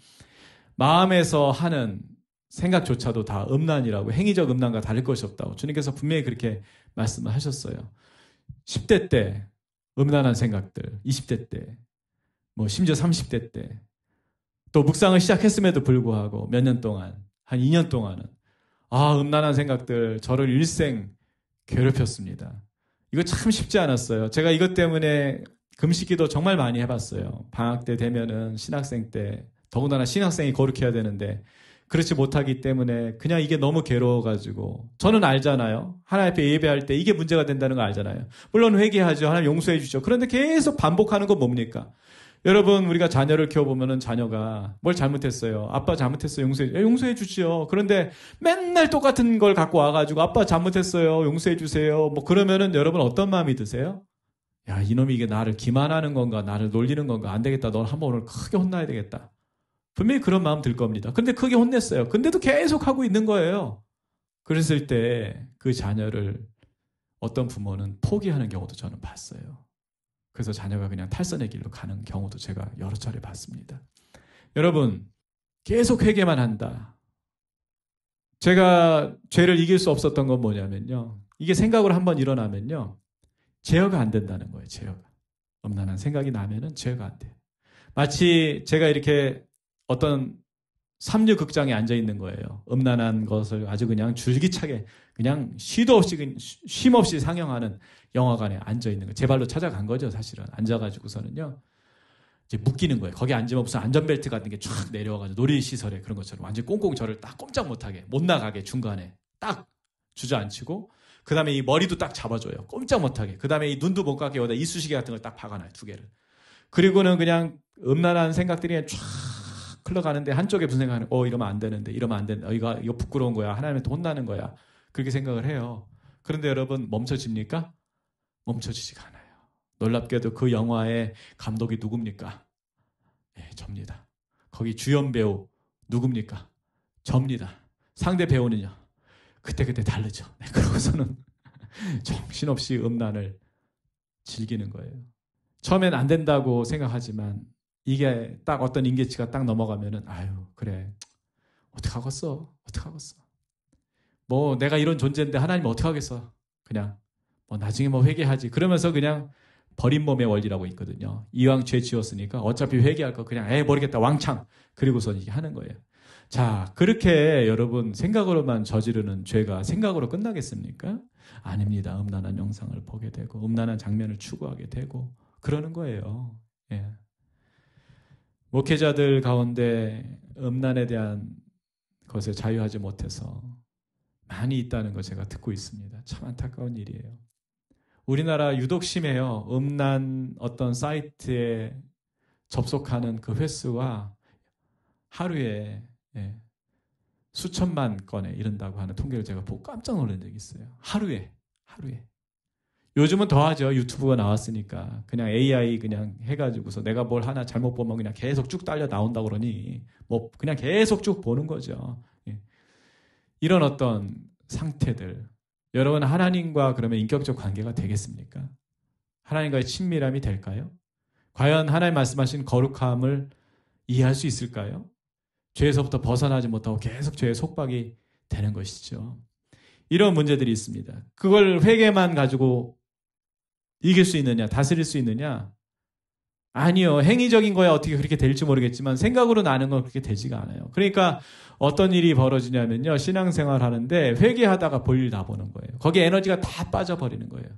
마음에서 하는 생각조차도 다 음란이라고, 행위적 음란과 다를 것이 없다고 주님께서 분명히 그렇게 말씀을 하셨어요. 10대 때 음란한 생각들, 20대 때, 뭐 심지어 30대 때, 또 묵상을 시작했음에도 불구하고 몇 년 동안, 한 2년 동안은 음란한 생각들 저를 일생 괴롭혔습니다. 이거 참 쉽지 않았어요. 제가 이것 때문에 금식기도 정말 많이 해봤어요. 방학 때 되면은 신학생 때, 더군다나 신학생이 거룩해야 되는데 그렇지 못하기 때문에 그냥 이게 너무 괴로워가지고, 저는 알잖아요. 하나님 앞에 예배할 때 이게 문제가 된다는 거 알잖아요. 물론 회개하죠. 하나님 용서해 주죠. 그런데 계속 반복하는 건 뭡니까? 여러분, 우리가 자녀를 키워보면은 자녀가 뭘 잘못했어요. 아빠 잘못했어요. 용서해 주지요. 그런데 맨날 똑같은 걸 갖고 와가지고 아빠 잘못했어요. 용서해 주세요. 뭐 그러면은 여러분 어떤 마음이 드세요? 야, 이놈이 이게 나를 기만하는 건가? 나를 놀리는 건가? 안 되겠다. 넌 한번 오늘 크게 혼나야 되겠다. 분명히 그런 마음 들 겁니다. 근데 크게 혼냈어요. 근데도 계속 하고 있는 거예요. 그랬을 때 그 자녀를 어떤 부모는 포기하는 경우도 저는 봤어요. 그래서 자녀가 그냥 탈선의 길로 가는 경우도 제가 여러 차례 봤습니다. 여러분, 계속 회개만 한다. 제가 죄를 이길 수 없었던 건 뭐냐면요. 이게 생각으로 한번 일어나면요. 제어가 안 된다는 거예요. 제어가. 음란한 생각이 나면은 제어가 안 돼요. 마치 제가 이렇게 어떤 삼류 극장에 앉아 있는 거예요. 음란한 것을 아주 그냥 줄기차게 그냥 쉼 없이 상영하는 영화관에 앉아 있는 거예요. 제 발로 찾아간 거죠, 사실은. 앉아가지고서는요. 이제 묶이는 거예요. 거기 앉으면 무슨 안전벨트 같은 게 쫙 내려와가지고 놀이시설에 그런 것처럼 완전히 꽁꽁 저를 딱 꼼짝 못하게, 못 나가게 중간에 딱 주저앉히고, 그 다음에 이 머리도 딱 잡아줘요. 꼼짝 못하게. 그 다음에 이 눈도 못 감게 여기다 이쑤시개 같은 걸 딱 박아놔요. 2개를. 그리고는 그냥 음란한 생각들이 그냥 쫙 흘러가는데 한쪽에 무슨 생각하는, 이러면 안 되는데, 이러면 안 된다. 이거 부끄러운 거야. 하나님한테 혼나는 거야. 그렇게 생각을 해요. 그런데 여러분, 멈춰집니까? 멈춰지지가 않아요. 놀랍게도 그 영화의 감독이 누굽니까? 예, 접니다. 거기 주연 배우 누굽니까? 접니다. 상대 배우는요? 그때 다르죠. 네, 그러고서는 정신없이 음란을 즐기는 거예요. 처음엔 안 된다고 생각하지만 이게 딱 어떤 임계치가 딱 넘어가면은 아유 그래 어떡하겠어. 뭐 내가 이런 존재인데 하나님 어떡하겠어. 그냥 뭐 나중에 뭐 회개하지. 그러면서 그냥 버린 몸의 원리라고 있거든요. 이왕 죄 지었으니까 어차피 회개할 거 그냥 모르겠다 왕창. 그리고서 이게 하는 거예요. 자, 그렇게 여러분 생각으로만 저지르는 죄가 생각으로 끝나겠습니까? 아닙니다. 음란한 영상을 보게 되고 음란한 장면을 추구하게 되고 그러는 거예요. 예. 목회자들 가운데 음란에 대한 것에 자유하지 못해서 많이 있다는 거 제가 듣고 있습니다. 참 안타까운 일이에요. 우리나라 유독 심해요. 음란 어떤 사이트에 접속하는 그 횟수가 하루에 수천만 건에 이른다고 하는 통계를 제가 보고 깜짝 놀란 적이 있어요. 하루에. 요즘은 더하죠. 유튜브가 나왔으니까. 그냥 AI 그냥 해가지고서 내가 뭘 하나 잘못 보면 그냥 계속 쭉 딸려 나온다고 그러니 뭐 그냥 계속 쭉 보는 거죠. 이런 어떤 상태들. 여러분 하나님과 그러면 인격적 관계가 되겠습니까? 하나님과의 친밀함이 될까요? 과연 하나님 말씀하신 거룩함을 이해할 수 있을까요? 죄에서부터 벗어나지 못하고 계속 죄의 속박이 되는 것이죠. 이런 문제들이 있습니다. 그걸 회개만 가지고 이길 수 있느냐, 다스릴 수 있느냐? 아니요. 행위적인 거야 어떻게 그렇게 될지 모르겠지만 생각으로 나는 건 그렇게 되지가 않아요. 그러니까 어떤 일이 벌어지냐면요. 신앙생활 하는데 회개하다가 볼일 다 보는 거예요. 거기에 에너지가 다 빠져버리는 거예요.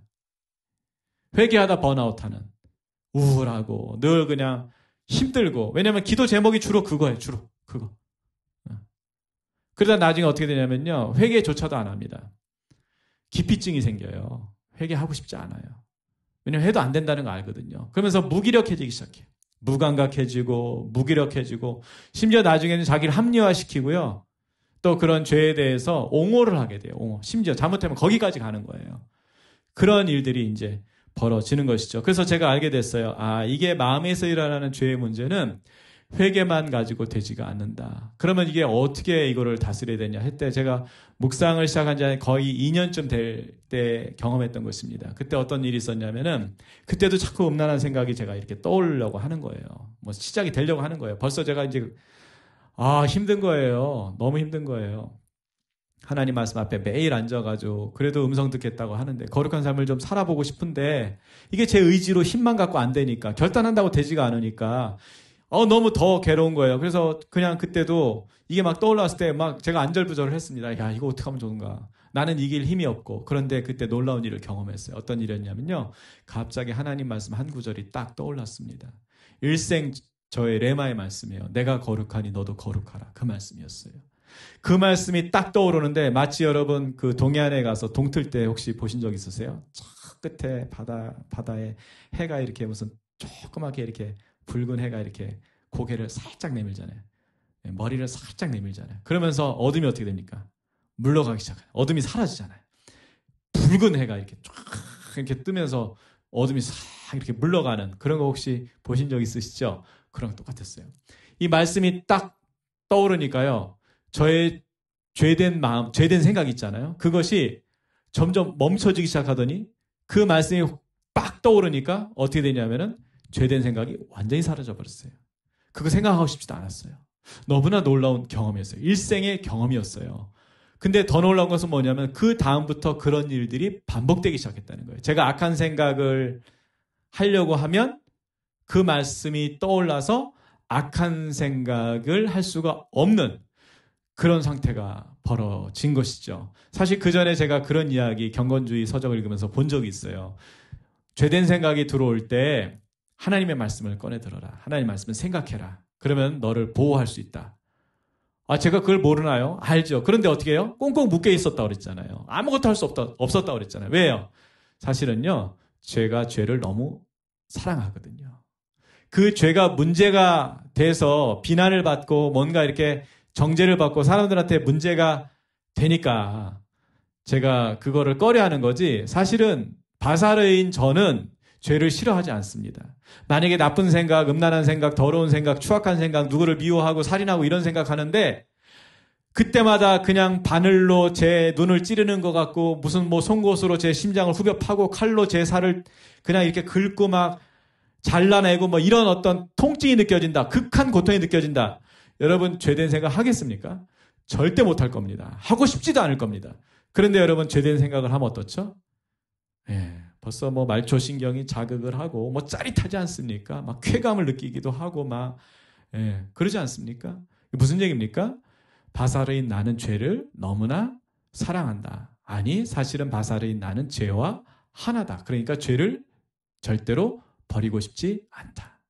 회개하다 번아웃하는, 우울하고 늘 그냥 힘들고. 왜냐하면 기도 제목이 주로 그거예요. 주로 그거. 그러다 나중에 어떻게 되냐면요. 회개조차도 안 합니다. 기피증이 생겨요. 회개하고 싶지 않아요. 왜냐면 해도 안 된다는 거 알거든요. 그러면서 무기력해지기 시작해요. 무감각해지고 무기력해지고 심지어 나중에는 자기를 합리화시키고요. 또 그런 죄에 대해서 옹호를 하게 돼요. 옹호. 심지어 잘못하면 거기까지 가는 거예요. 그런 일들이 이제 벌어지는 것이죠. 그래서 제가 알게 됐어요. 이게 마음에서 일어나는 죄의 문제는 회개만 가지고 되지가 않는다. 그러면 이게 어떻게 이거를 다스려야 되냐 했때 제가 묵상을 시작한 지 거의 2년쯤 될 때 경험했던 것입니다. 그때 어떤 일이 있었냐면은 그때도 자꾸 음란한 생각이 제가 이렇게 떠오르려고 하는 거예요. 뭐 시작이 되려고 하는 거예요. 벌써 제가 이제 힘든 거예요. 너무 힘든 거예요. 하나님 말씀 앞에 매일 앉아가지고 그래도 음성 듣겠다고 하는데 거룩한 삶을 좀 살아보고 싶은데 이게 제 의지로 힘만 갖고 안 되니까 결단한다고 되지가 않으니까 너무 더 괴로운 거예요. 그래서 그냥 그때도 이게 막 떠올랐을 때 막 제가 안절부절을 했습니다. 야, 이거 어떻게 하면 좋은가. 나는 이길 힘이 없고. 그런데 그때 놀라운 일을 경험했어요. 어떤 일이었냐면요. 갑자기 하나님 말씀 한 구절이 딱 떠올랐습니다. 일생 저의 레마의 말씀이에요. 내가 거룩하니 너도 거룩하라. 그 말씀이었어요. 그 말씀이 딱 떠오르는데 마치 여러분 그 동해안에 가서 동틀 때 혹시 보신 적 있으세요? 저 끝에 바다에 해가 이렇게 무슨 조그맣게 이렇게 붉은 해가 이렇게 고개를 살짝 내밀잖아요. 머리를 살짝 내밀잖아요. 그러면서 어둠이 어떻게 됩니까? 물러가기 시작해요. 어둠이 사라지잖아요. 붉은 해가 이렇게 쫙 이렇게 뜨면서 어둠이 싹 이렇게 물러가는 그런 거 혹시 보신 적 있으시죠? 그런 거 똑같았어요. 이 말씀이 딱 떠오르니까요. 저의 죄된 마음, 죄된 생각 있잖아요. 그것이 점점 멈춰지기 시작하더니 그 말씀이 빡 떠오르니까 어떻게 되냐면은 죄된 생각이 완전히 사라져버렸어요. 그거 생각하고 싶지도 않았어요. 너무나 놀라운 경험이었어요. 일생의 경험이었어요. 근데 더 놀라운 것은 뭐냐면 그 다음부터 그런 일들이 반복되기 시작했다는 거예요. 제가 악한 생각을 하려고 하면 그 말씀이 떠올라서 악한 생각을 할 수가 없는 그런 상태가 벌어진 것이죠. 사실 그 전에 제가 그런 이야기, 경건주의 서적을 읽으면서 본 적이 있어요. 죄된 생각이 들어올 때 하나님의 말씀을 꺼내 들어라. 하나님의 말씀을 생각해라. 그러면 너를 보호할 수 있다. 아, 제가 그걸 모르나요? 알죠. 그런데 어떻게 해요? 꽁꽁 묶여 있었다고 그랬잖아요. 아무것도 할 수 없었다고 그랬잖아요. 왜요? 사실은요, 제가 죄를 너무 사랑하거든요. 그 죄가 문제가 돼서 비난을 받고 뭔가 이렇게 정죄를 받고 사람들한테 문제가 되니까 제가 그거를 꺼려하는 거지, 사실은 바사르인 저는 죄를 싫어하지 않습니다. 만약에 나쁜 생각, 음란한 생각, 더러운 생각, 추악한 생각, 누구를 미워하고 살인하고 이런 생각하는데 그때마다 그냥 바늘로 제 눈을 찌르는 것 같고 무슨 뭐 송곳으로 제 심장을 후벼 파고 칼로 제 살을 그냥 이렇게 긁고 막 잘라내고 뭐 이런 어떤 통증이 느껴진다. 극한 고통이 느껴진다. 여러분 죄된 생각 하겠습니까? 절대 못할 겁니다. 하고 싶지도 않을 겁니다. 그런데 여러분 죄된 생각을 하면 어떻죠? 예, 벌써 뭐 말초신경이 자극을 하고 뭐 짜릿하지 않습니까? 막 쾌감을 느끼기도 하고 막 그러지 않습니까? 무슨 얘기입니까? 바사르인 나는 죄를 너무나 사랑한다. 아니, 사실은 바사르인 나는 죄와 하나다. 그러니까 죄를 절대로 버리고 싶지 않다.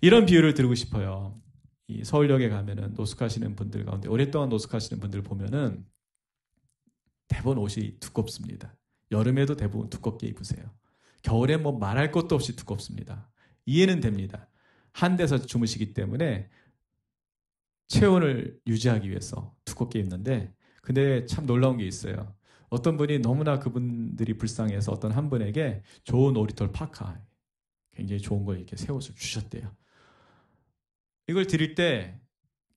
이런 비유를 드리고 싶어요. 이 서울역에 가면은 노숙하시는 분들 가운데 오랫동안 노숙하시는 분들 보면은 대부분 옷이 두껍습니다. 여름에도 대부분 두껍게 입으세요. 겨울에 뭐 말할 것도 없이 두껍습니다. 이해는 됩니다. 한 데서 주무시기 때문에 체온을 유지하기 위해서 두껍게 입는데, 근데 참 놀라운 게 있어요. 어떤 분이 너무나 그분들이 불쌍해서 어떤 한 분에게 좋은 오리털 파카, 굉장히 좋은 걸 이렇게 새 옷을 주셨대요. 이걸 드릴 때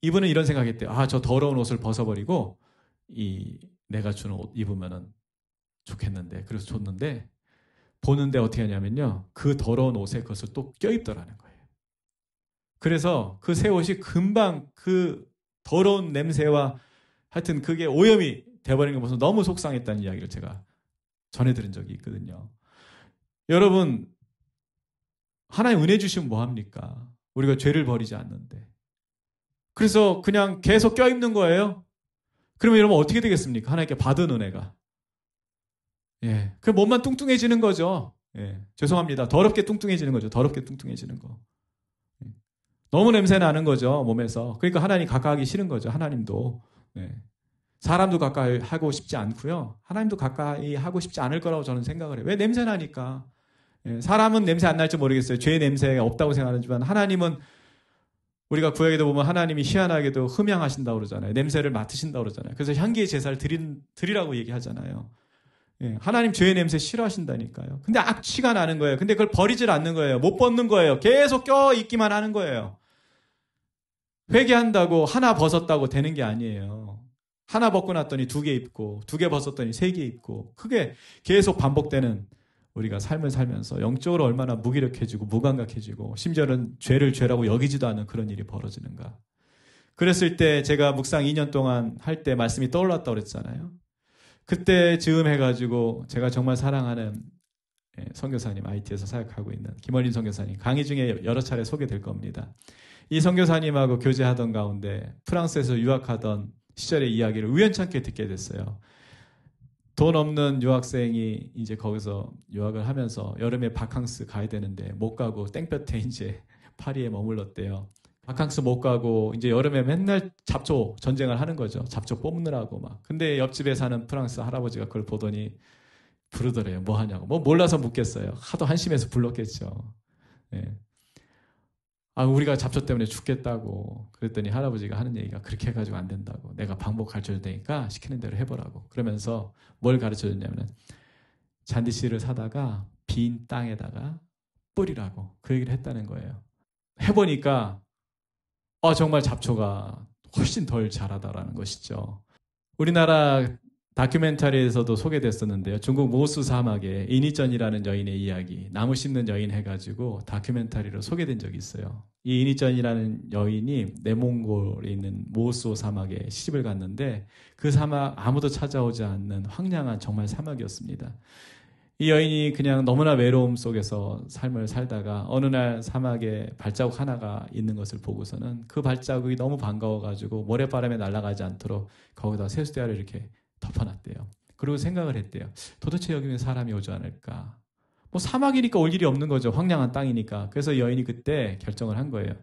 이분은 이런 생각했대요. 아, 저 더러운 옷을 벗어버리고 내가 주는 옷 입으면은 좋겠는데, 그래서 줬는데 보는데 어떻게 하냐면요, 그 더러운 옷에 그것을 또 껴입더라는 거예요. 그래서 그 새 옷이 금방 그 더러운 냄새와 하여튼 그게 오염이 돼버린 거 보면서 너무 속상했다는 이야기를 제가 전해드린 적이 있거든요. 여러분, 하나님 은혜 주시면 뭐합니까? 우리가 죄를 버리지 않는데. 그래서 그냥 계속 껴입는 거예요. 그러면 여러분 어떻게 되겠습니까? 하나님께 받은 은혜가. 예, 그 몸만 뚱뚱해지는 거죠. 예, 죄송합니다. 더럽게 뚱뚱해지는 거죠. 더럽게 뚱뚱해지는 거. 예. 너무 냄새 나는 거죠, 몸에서. 그러니까 하나님 가까이 하기 싫은 거죠. 하나님도. 예. 사람도 가까이 하고 싶지 않고요. 하나님도 가까이 하고 싶지 않을 거라고 저는 생각을 해요. 왜? 냄새 나니까. 예, 사람은 냄새 안 날지 모르겠어요. 죄의 냄새가 없다고 생각하지만 하나님은, 우리가 구약에도 보면 하나님이 희한하게도 흠향하신다고 그러잖아요. 냄새를 맡으신다고 그러잖아요. 그래서 향기의 제사를 드리라고 얘기하잖아요. 예, 하나님 죄의 냄새 싫어하신다니까요. 근데 악취가 나는 거예요. 근데 그걸 버리질 않는 거예요. 못 벗는 거예요. 계속 껴있기만 하는 거예요. 회개한다고 하나 벗었다고 되는 게 아니에요. 하나 벗고 났더니 2개 입고, 2개 벗었더니 3개 입고, 그게 계속 반복되는 우리가 삶을 살면서 영적으로 얼마나 무기력해지고 무감각해지고 심지어는 죄를 죄라고 여기지도 않는 그런 일이 벌어지는가. 그랬을 때 제가 묵상 2년 동안 할 때 말씀이 떠올랐다고 그랬잖아요. 그때 즈음해가지고 제가 정말 사랑하는 선교사님, IT에서 사역하고 있는 김원린 선교사님, 강의 중에 여러 차례 소개될 겁니다. 이 선교사님하고 교제하던 가운데 프랑스에서 유학하던 시절의 이야기를 우연찮게 듣게 됐어요. 돈 없는 유학생이 이제 거기서 유학을 하면서 여름에 바캉스 가야 되는데 못 가고 땡볕에 이제 파리에 머물렀대요. 바캉스 못 가고 이제 여름에 맨날 잡초 전쟁을 하는 거죠. 잡초 뽑느라고 막. 근데 옆집에 사는 프랑스 할아버지가 그걸 보더니 부르더래요. 뭐 하냐고. 뭐 몰라서 묻겠어요. 하도 한심해서 불렀겠죠. 예. 아, 우리가 잡초 때문에 죽겠다고. 그랬더니 할아버지가 하는 얘기가 그렇게 해가지고 안 된다고. 내가 방법 가르쳐줄 테니까 시키는 대로 해보라고. 그러면서 뭘 가르쳐줬냐면은 잔디씨를 사다가 빈 땅에다가 뿌리라고 그 얘기를 했다는 거예요. 해보니까 정말 잡초가 훨씬 덜 자라다라는 것이죠. 우리나라 다큐멘터리에서도 소개됐었는데요. 중국 모수 사막에 이니전이라는 여인의 이야기, 나무 심는 여인 해가지고 다큐멘터리로 소개된 적이 있어요. 이 이니전이라는 여인이 내몽골에 있는 모수 사막에 시집을 갔는데 그 사막 아무도 찾아오지 않는 황량한 정말 사막이었습니다. 이 여인이 그냥 너무나 외로움 속에서 삶을 살다가 어느 날 사막에 발자국 하나가 있는 것을 보고서는 그 발자국이 너무 반가워가지고 모래바람에 날아가지 않도록 거기다 세수대야를 이렇게 덮어놨대요. 그리고 생각을 했대요. 도대체 여기 왜 사람이 오지 않을까? 뭐 사막이니까 올 일이 없는 거죠. 황량한 땅이니까. 그래서 여인이 그때 결정을 한 거예요.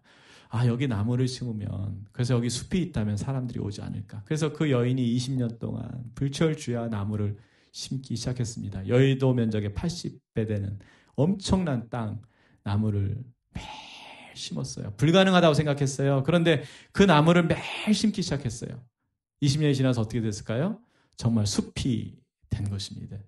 여기 나무를 심으면, 그래서 여기 숲이 있다면 사람들이 오지 않을까. 그래서 그 여인이 20년 동안 불철주야 나무를 심기 시작했습니다. 여의도 면적의 80배 되는 엄청난 땅 나무를 매일 심었어요. 불가능하다고 생각했어요. 그런데 그 나무를 매일 심기 시작했어요. 20년이 지나서 어떻게 됐을까요? 정말 숲이 된 것입니다.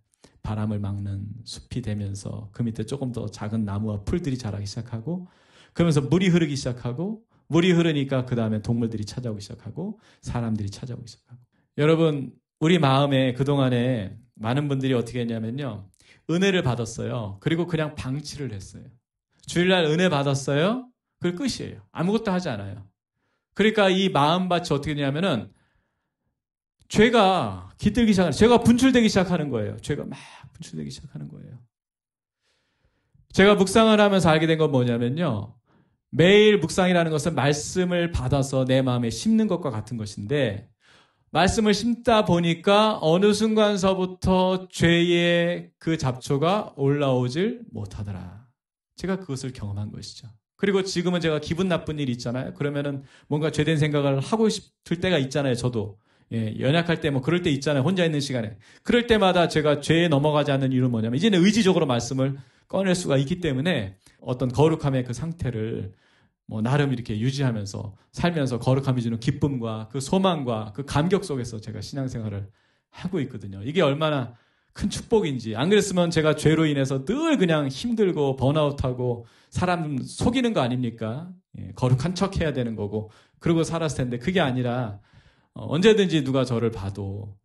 바람을 막는 숲이 되면서 그 밑에 조금 더 작은 나무와 풀들이 자라기 시작하고, 그러면서 물이 흐르기 시작하고, 물이 흐르니까 그 다음에 동물들이 찾아오기 시작하고 사람들이 찾아오기 시작하고. 여러분, 우리 마음에 그동안에 많은 분들이 어떻게 했냐면요, 은혜를 받았어요. 그리고 그냥 방치를 했어요. 주일날 은혜 받았어요. 그게 끝이에요. 아무것도 하지 않아요. 그러니까 이 마음밭이 어떻게 되냐면은 죄가 깃들기 시작하는, 죄가 분출되기 시작하는 거예요. 죄가 막 분출되기 시작하는 거예요. 제가 묵상을 하면서 알게 된 건 뭐냐면요, 매일 묵상이라는 것은 말씀을 받아서 내 마음에 심는 것과 같은 것인데, 말씀을 심다 보니까 어느 순간서부터 죄의 그 잡초가 올라오질 못하더라. 제가 그것을 경험한 것이죠. 그리고 지금은 제가 기분 나쁜 일이 있잖아요. 그러면은 뭔가 죄된 생각을 하고 싶을 때가 있잖아요. 저도. 연약할 때 그럴 때 있잖아요. 혼자 있는 시간에. 그럴 때마다 제가 죄에 넘어가지 않는 이유는 뭐냐면, 이제는 의지적으로 말씀을 꺼낼 수가 있기 때문에 어떤 거룩함의 그 상태를 나름 이렇게 유지하면서 살면서 거룩함이 주는 기쁨과 그 소망과 그 감격 속에서 제가 신앙생활을 하고 있거든요. 이게 얼마나 큰 축복인지. 안 그랬으면 제가 죄로 인해서 늘 그냥 힘들고 번아웃하고 사람 속이는 거 아닙니까? 거룩한 척 해야 되는 거고 그러고 살았을 텐데, 그게 아니라 언제든지 누가 저를 봐도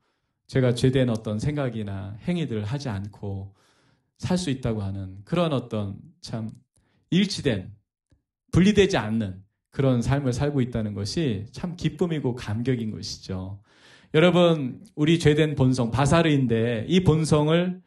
제가 죄된 어떤 생각이나 행위들을 하지 않고 살 수 있다고 하는 그런 어떤 참 일치된, 분리되지 않는 그런 삶을 살고 있다는 것이 참 기쁨이고 감격인 것이죠. 여러분, 우리 죄된 본성, 바사르인데 이 본성을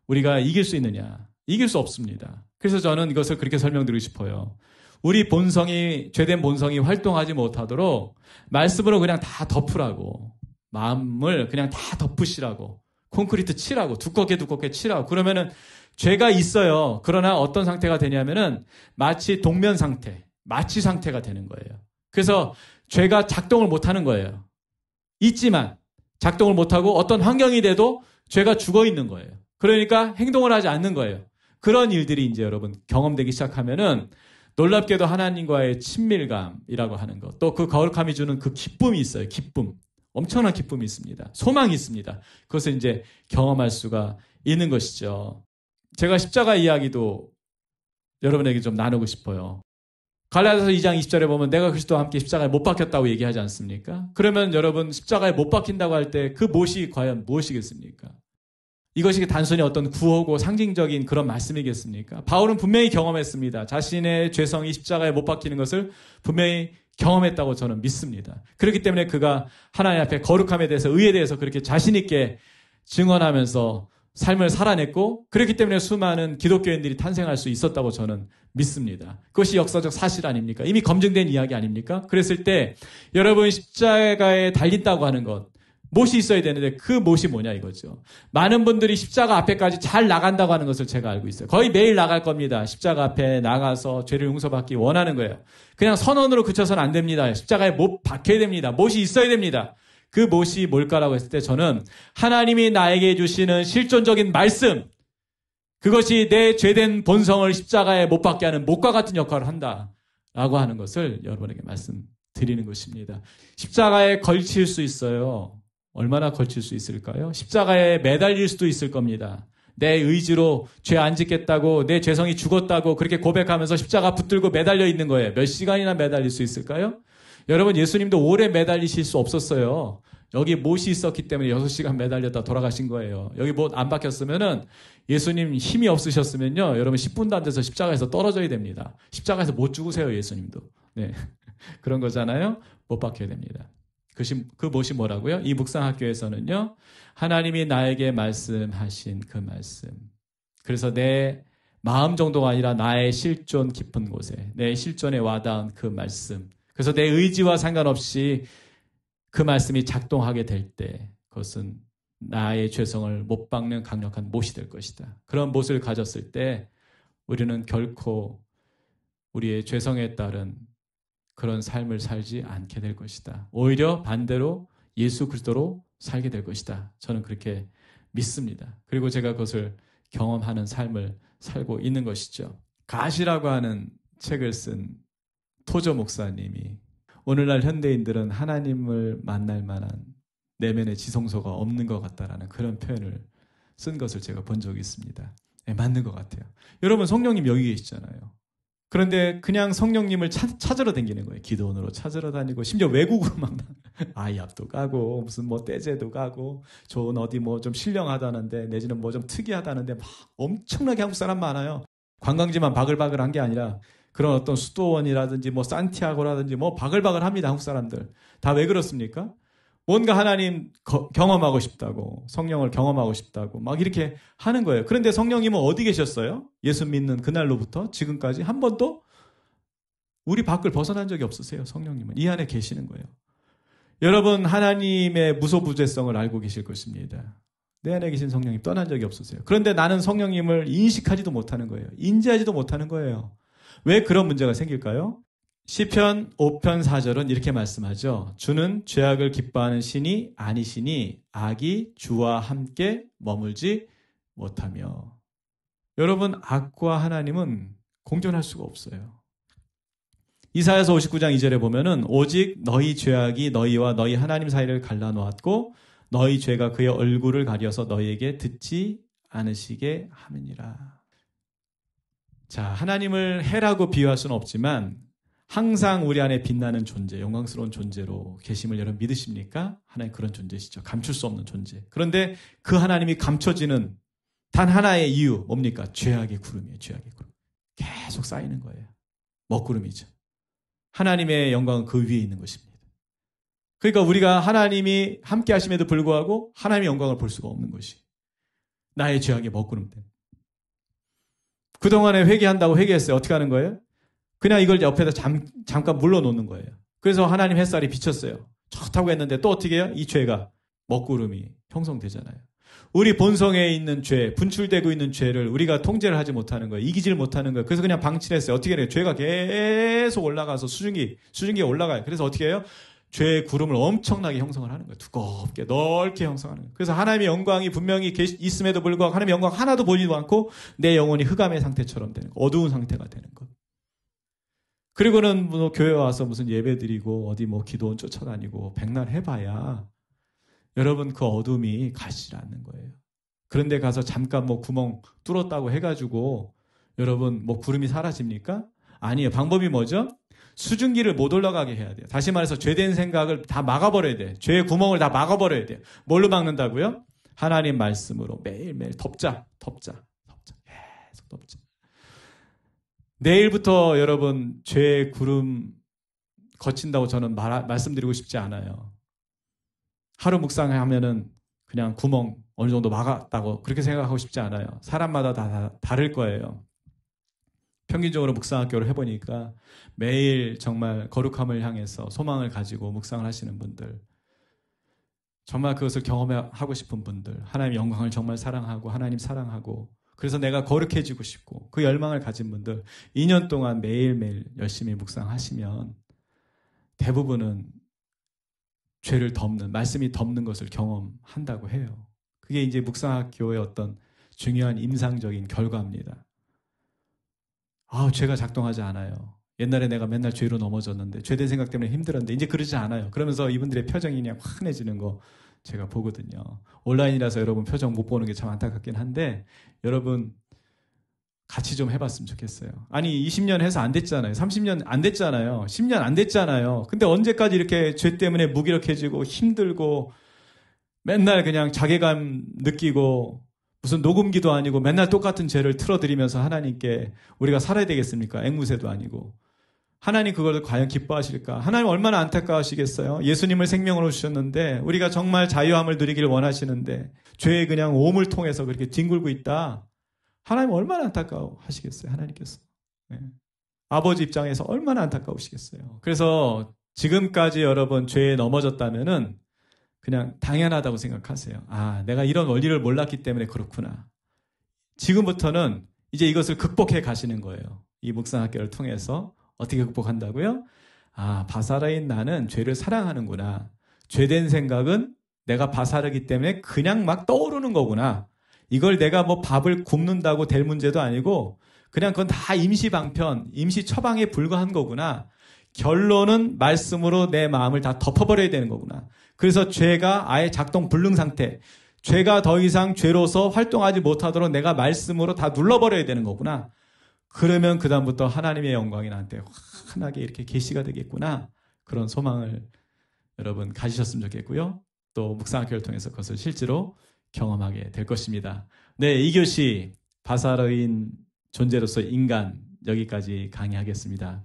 우리가 이길 수 있느냐? 이길 수 없습니다. 그래서 저는 이것을 그렇게 설명드리고 싶어요. 우리 본성이, 죄된 본성이 활동하지 못하도록 말씀으로 그냥 다 덮으라고, 마음을 그냥 다 덮으시라고, 콘크리트 치라고, 두껍게 치라고. 그러면은 죄가 있어요. 그러나 어떤 상태가 되냐면은 마치 동면 상태, 마취 상태가 되는 거예요. 그래서 죄가 작동을 못하는 거예요. 있지만 작동을 못하고 어떤 환경이 돼도 죄가 죽어 있는 거예요. 그러니까 행동을 하지 않는 거예요. 그런 일들이 이제 여러분 경험되기 시작하면은 놀랍게도 하나님과의 친밀감이라고 하는 것, 또 그 거룩함이 주는 그 기쁨이 있어요. 기쁨. 엄청난 기쁨이 있습니다. 소망이 있습니다. 그것을 이제 경험할 수가 있는 것이죠. 제가 십자가 이야기도 여러분에게 좀 나누고 싶어요. 갈라디아서 2장 20절에 보면 내가 그리스도와 함께 십자가에 못 박혔다고 얘기하지 않습니까? 그러면 여러분 십자가에 못 박힌다고 할 때 그 못이 과연 무엇이겠습니까? 이것이 단순히 어떤 구호고 상징적인 그런 말씀이겠습니까? 바울은 분명히 경험했습니다. 자신의 죄성이 십자가에 못 박히는 것을 분명히 경험했다고 저는 믿습니다. 그렇기 때문에 그가 하나님 앞에 거룩함에 대해서, 의에 대해서 그렇게 자신 있게 증언하면서 삶을 살아냈고, 그렇기 때문에 수많은 기독교인들이 탄생할 수 있었다고 저는 믿습니다. 그것이 역사적 사실 아닙니까? 이미 검증된 이야기 아닙니까? 그랬을 때 여러분 십자가에 달린다고 하는 것, 못이 있어야 되는데 그 못이 뭐냐 이거죠. 많은 분들이 십자가 앞에까지 잘 나간다고 하는 것을 제가 알고 있어요. 거의 매일 나갈 겁니다. 십자가 앞에 나가서 죄를 용서받기 원하는 거예요. 그냥 선언으로 그쳐서는 안 됩니다. 십자가에 못 박혀야 됩니다. 못이 있어야 됩니다. 그 못이 뭘까라고 했을 때 저는 하나님이 나에게 주시는 실존적인 말씀, 그것이 내 죄된 본성을 십자가에 못 박게 하는 못과 같은 역할을 한다라고 하는 것을 여러분에게 말씀드리는 것입니다. 십자가에 걸칠 수 있어요. 얼마나 걸칠 수 있을까요? 십자가에 매달릴 수도 있을 겁니다. 내 의지로 죄 안 짓겠다고, 내 죄성이 죽었다고 그렇게 고백하면서 십자가 붙들고 매달려 있는 거예요. 몇 시간이나 매달릴 수 있을까요? 여러분, 예수님도 오래 매달리실 수 없었어요. 여기 못이 있었기 때문에 6시간 매달렸다 돌아가신 거예요. 여기 못 안 박혔으면은, 예수님 힘이 없으셨으면요, 여러분 10분도 안 돼서 십자가에서 떨어져야 됩니다. 십자가에서 못 죽으세요, 예수님도. 네. 그런 거잖아요. 못 박혀야 됩니다. 그 못이 뭐라고요? 이 묵상학교에서는요, 하나님이 나에게 말씀하신 그 말씀. 그래서 내 마음 정도가 아니라 나의 실존 깊은 곳에, 내 실존에 와닿은 그 말씀. 그래서 내 의지와 상관없이 그 말씀이 작동하게 될 때 그것은 나의 죄성을 못 박는 강력한 못이 될 것이다. 그런 못을 가졌을 때 우리는 결코 우리의 죄성에 따른 그런 삶을 살지 않게 될 것이다. 오히려 반대로 예수 그리스도로 살게 될 것이다. 저는 그렇게 믿습니다. 그리고 제가 그것을 경험하는 삶을 살고 있는 것이죠. 가시라고 하는 책을 쓴 토저 목사님이 오늘날 현대인들은 하나님을 만날 만한 내면의 지성소가 없는 것 같다라는 그런 표현을 쓴 것을 제가 본 적이 있습니다. 네, 맞는 것 같아요. 여러분 성령님 여기 계시잖아요. 그런데 그냥 성령님을 찾으러 다니는 거예요. 기도원으로 찾으러 다니고 심지어 외국으로 막 아이합도 가고 무슨 뭐 떼제도 가고 좋은 어디 뭐 좀 신령하다는데 내지는 뭐 좀 특이하다는데 막 엄청나게 한국 사람 많아요. 관광지만 바글바글한 게 아니라 그런 어떤 수도원이라든지 뭐 산티아고라든지 뭐 바글바글합니다. 한국 사람들. 다 왜 그렇습니까? 뭔가 하나님 경험하고 싶다고 성령을 경험하고 싶다고 막 이렇게 하는 거예요. 그런데 성령님은 어디 계셨어요? 예수 믿는 그날로부터 지금까지 한 번도 우리 밖을 벗어난 적이 없으세요. 성령님은 이 안에 계시는 거예요. 여러분 하나님의 무소부재성을 알고 계실 것입니다. 내 안에 계신 성령님 떠난 적이 없으세요. 그런데 나는 성령님을 인식하지도 못하는 거예요. 인지하지도 못하는 거예요. 왜 그런 문제가 생길까요? 시편 5편 4절은 이렇게 말씀하죠. 주는 죄악을 기뻐하는 신이 아니시니 악이 주와 함께 머물지 못하며. 여러분 악과 하나님은 공존할 수가 없어요. 이사야서 59장 2절에 보면은 오직 너희 죄악이 너희와 너희 하나님 사이를 갈라놓았고 너희 죄가 그의 얼굴을 가려서 너희에게 듣지 않으시게 함이니라. 자, 하나님을 해라고 비유할 수는 없지만 항상 우리 안에 빛나는 존재, 영광스러운 존재로 계심을 여러분 믿으십니까? 하나님 그런 존재시죠. 감출 수 없는 존재. 그런데 그 하나님이 감춰지는 단 하나의 이유 뭡니까? 죄악의 구름이에요. 죄악의 구름. 계속 쌓이는 거예요. 먹구름이죠. 하나님의 영광은 그 위에 있는 것입니다. 그러니까 우리가 하나님이 함께 하심에도 불구하고 하나님의 영광을 볼 수가 없는 것이 나의 죄악의 먹구름 때문에. 그동안에 회개한다고 회개했어요. 어떻게 하는 거예요? 그냥 이걸 옆에다 잠깐 물러놓는 거예요. 그래서 하나님 햇살이 비쳤어요. 좋다고 했는데 또 어떻게 해요? 이 죄가 먹구름이 형성되잖아요. 우리 본성에 있는 죄, 분출되고 있는 죄를 우리가 통제를 하지 못하는 거예요. 이기지를 못하는 거예요. 그래서 그냥 방치를 했어요. 어떻게 해요? 죄가 계속 올라가서 수증기에 올라가요. 그래서 어떻게 해요? 죄의 구름을 엄청나게 형성을 하는 거예요. 두껍게 넓게 형성하는 거예요. 그래서 하나님의 영광이 분명히 있음에도 불구하고 하나님의 영광 하나도 보이지도 않고 내 영혼이 흑암의 상태처럼 되는 거, 어두운 상태가 되는 것. 그리고는 뭐 교회 와서 무슨 예배 드리고 어디 뭐 기도원 쫓아다니고 백날 해봐야 여러분 그 어둠이 가시질 않는 거예요. 그런데 가서 잠깐 뭐 구멍 뚫었다고 해가지고 여러분 뭐 구름이 사라집니까? 아니에요. 방법이 뭐죠? 수증기를 못 올라가게 해야 돼요. 다시 말해서 죄된 생각을 다 막아버려야 돼요. 죄의 구멍을 다 막아버려야 돼요. 뭘로 막는다고요? 하나님 말씀으로 매일매일 덮자. 계속 덮자. 내일부터 여러분 죄의 구름 거친다고 저는 말씀드리고 싶지 않아요. 하루 묵상하면은 그냥 구멍 어느 정도 막았다고 그렇게 생각하고 싶지 않아요. 사람마다 다 다를 거예요. 평균적으로 묵상학교를 해보니까 매일 정말 거룩함을 향해서 소망을 가지고 묵상을 하시는 분들, 정말 그것을 경험하고 싶은 분들, 하나님의 영광을 정말 사랑하고 하나님 사랑하고 그래서 내가 거룩해지고 싶고 그 열망을 가진 분들 2년 동안 매일매일 열심히 묵상하시면 대부분은 죄를 덮는, 말씀이 덮는 것을 경험한다고 해요. 그게 이제 묵상학교의 어떤 중요한 임상적인 결과입니다. 죄가 작동하지 않아요. 옛날에 내가 맨날 죄로 넘어졌는데 죄된 생각 때문에 힘들었는데 이제 그러지 않아요. 그러면서 이분들의 표정이 그냥 환해지는 거 제가 보거든요. 온라인이라서 여러분 표정 못 보는 게 참 안타깝긴 한데 여러분 같이 좀 해봤으면 좋겠어요. 아니 20년 해서 안 됐잖아요. 30년 안 됐잖아요. 10년 안 됐잖아요. 근데 언제까지 이렇게 죄 때문에 무기력해지고 힘들고 맨날 그냥 자괴감 느끼고 무슨 녹음기도 아니고 맨날 똑같은 죄를 틀어드리면서 하나님께 우리가 살아야 되겠습니까? 앵무새도 아니고. 하나님 그걸 과연 기뻐하실까? 하나님 얼마나 안타까우시겠어요? 예수님을 생명으로 주셨는데 우리가 정말 자유함을 누리기를 원하시는데 죄에 그냥 오물 통해서 그렇게 뒹굴고 있다. 하나님 얼마나 안타까워하시겠어요? 하나님께서. 네. 아버지 입장에서 얼마나 안타까우시겠어요? 그래서 지금까지 여러분 죄에 넘어졌다면은 그냥 당연하다고 생각하세요. 내가 이런 원리를 몰랐기 때문에 그렇구나. 지금부터는 이제 이것을 극복해 가시는 거예요. 이 묵상학교를 통해서 어떻게 극복한다고요? 아, 바사라인 나는 죄를 사랑하는구나. 죄된 생각은 내가 바사르기 때문에 그냥 막 떠오르는 거구나. 이걸 내가 뭐 밥을 굶는다고 될 문제도 아니고 그냥 그건 다 임시 방편, 임시 처방에 불과한 거구나. 결론은 말씀으로 내 마음을 다 덮어버려야 되는 거구나. 그래서 죄가 아예 작동 불능 상태. 죄가 더 이상 죄로서 활동하지 못하도록 내가 말씀으로 다 눌러버려야 되는 거구나. 그러면 그다음부터 하나님의 영광이 나한테 환하게 이렇게 계시가 되겠구나. 그런 소망을 여러분 가지셨으면 좋겠고요. 또 묵상학교를 통해서 그것을 실제로 경험하게 될 것입니다. 네, 2교시 바사르인 존재로서 인간 여기까지 강의하겠습니다.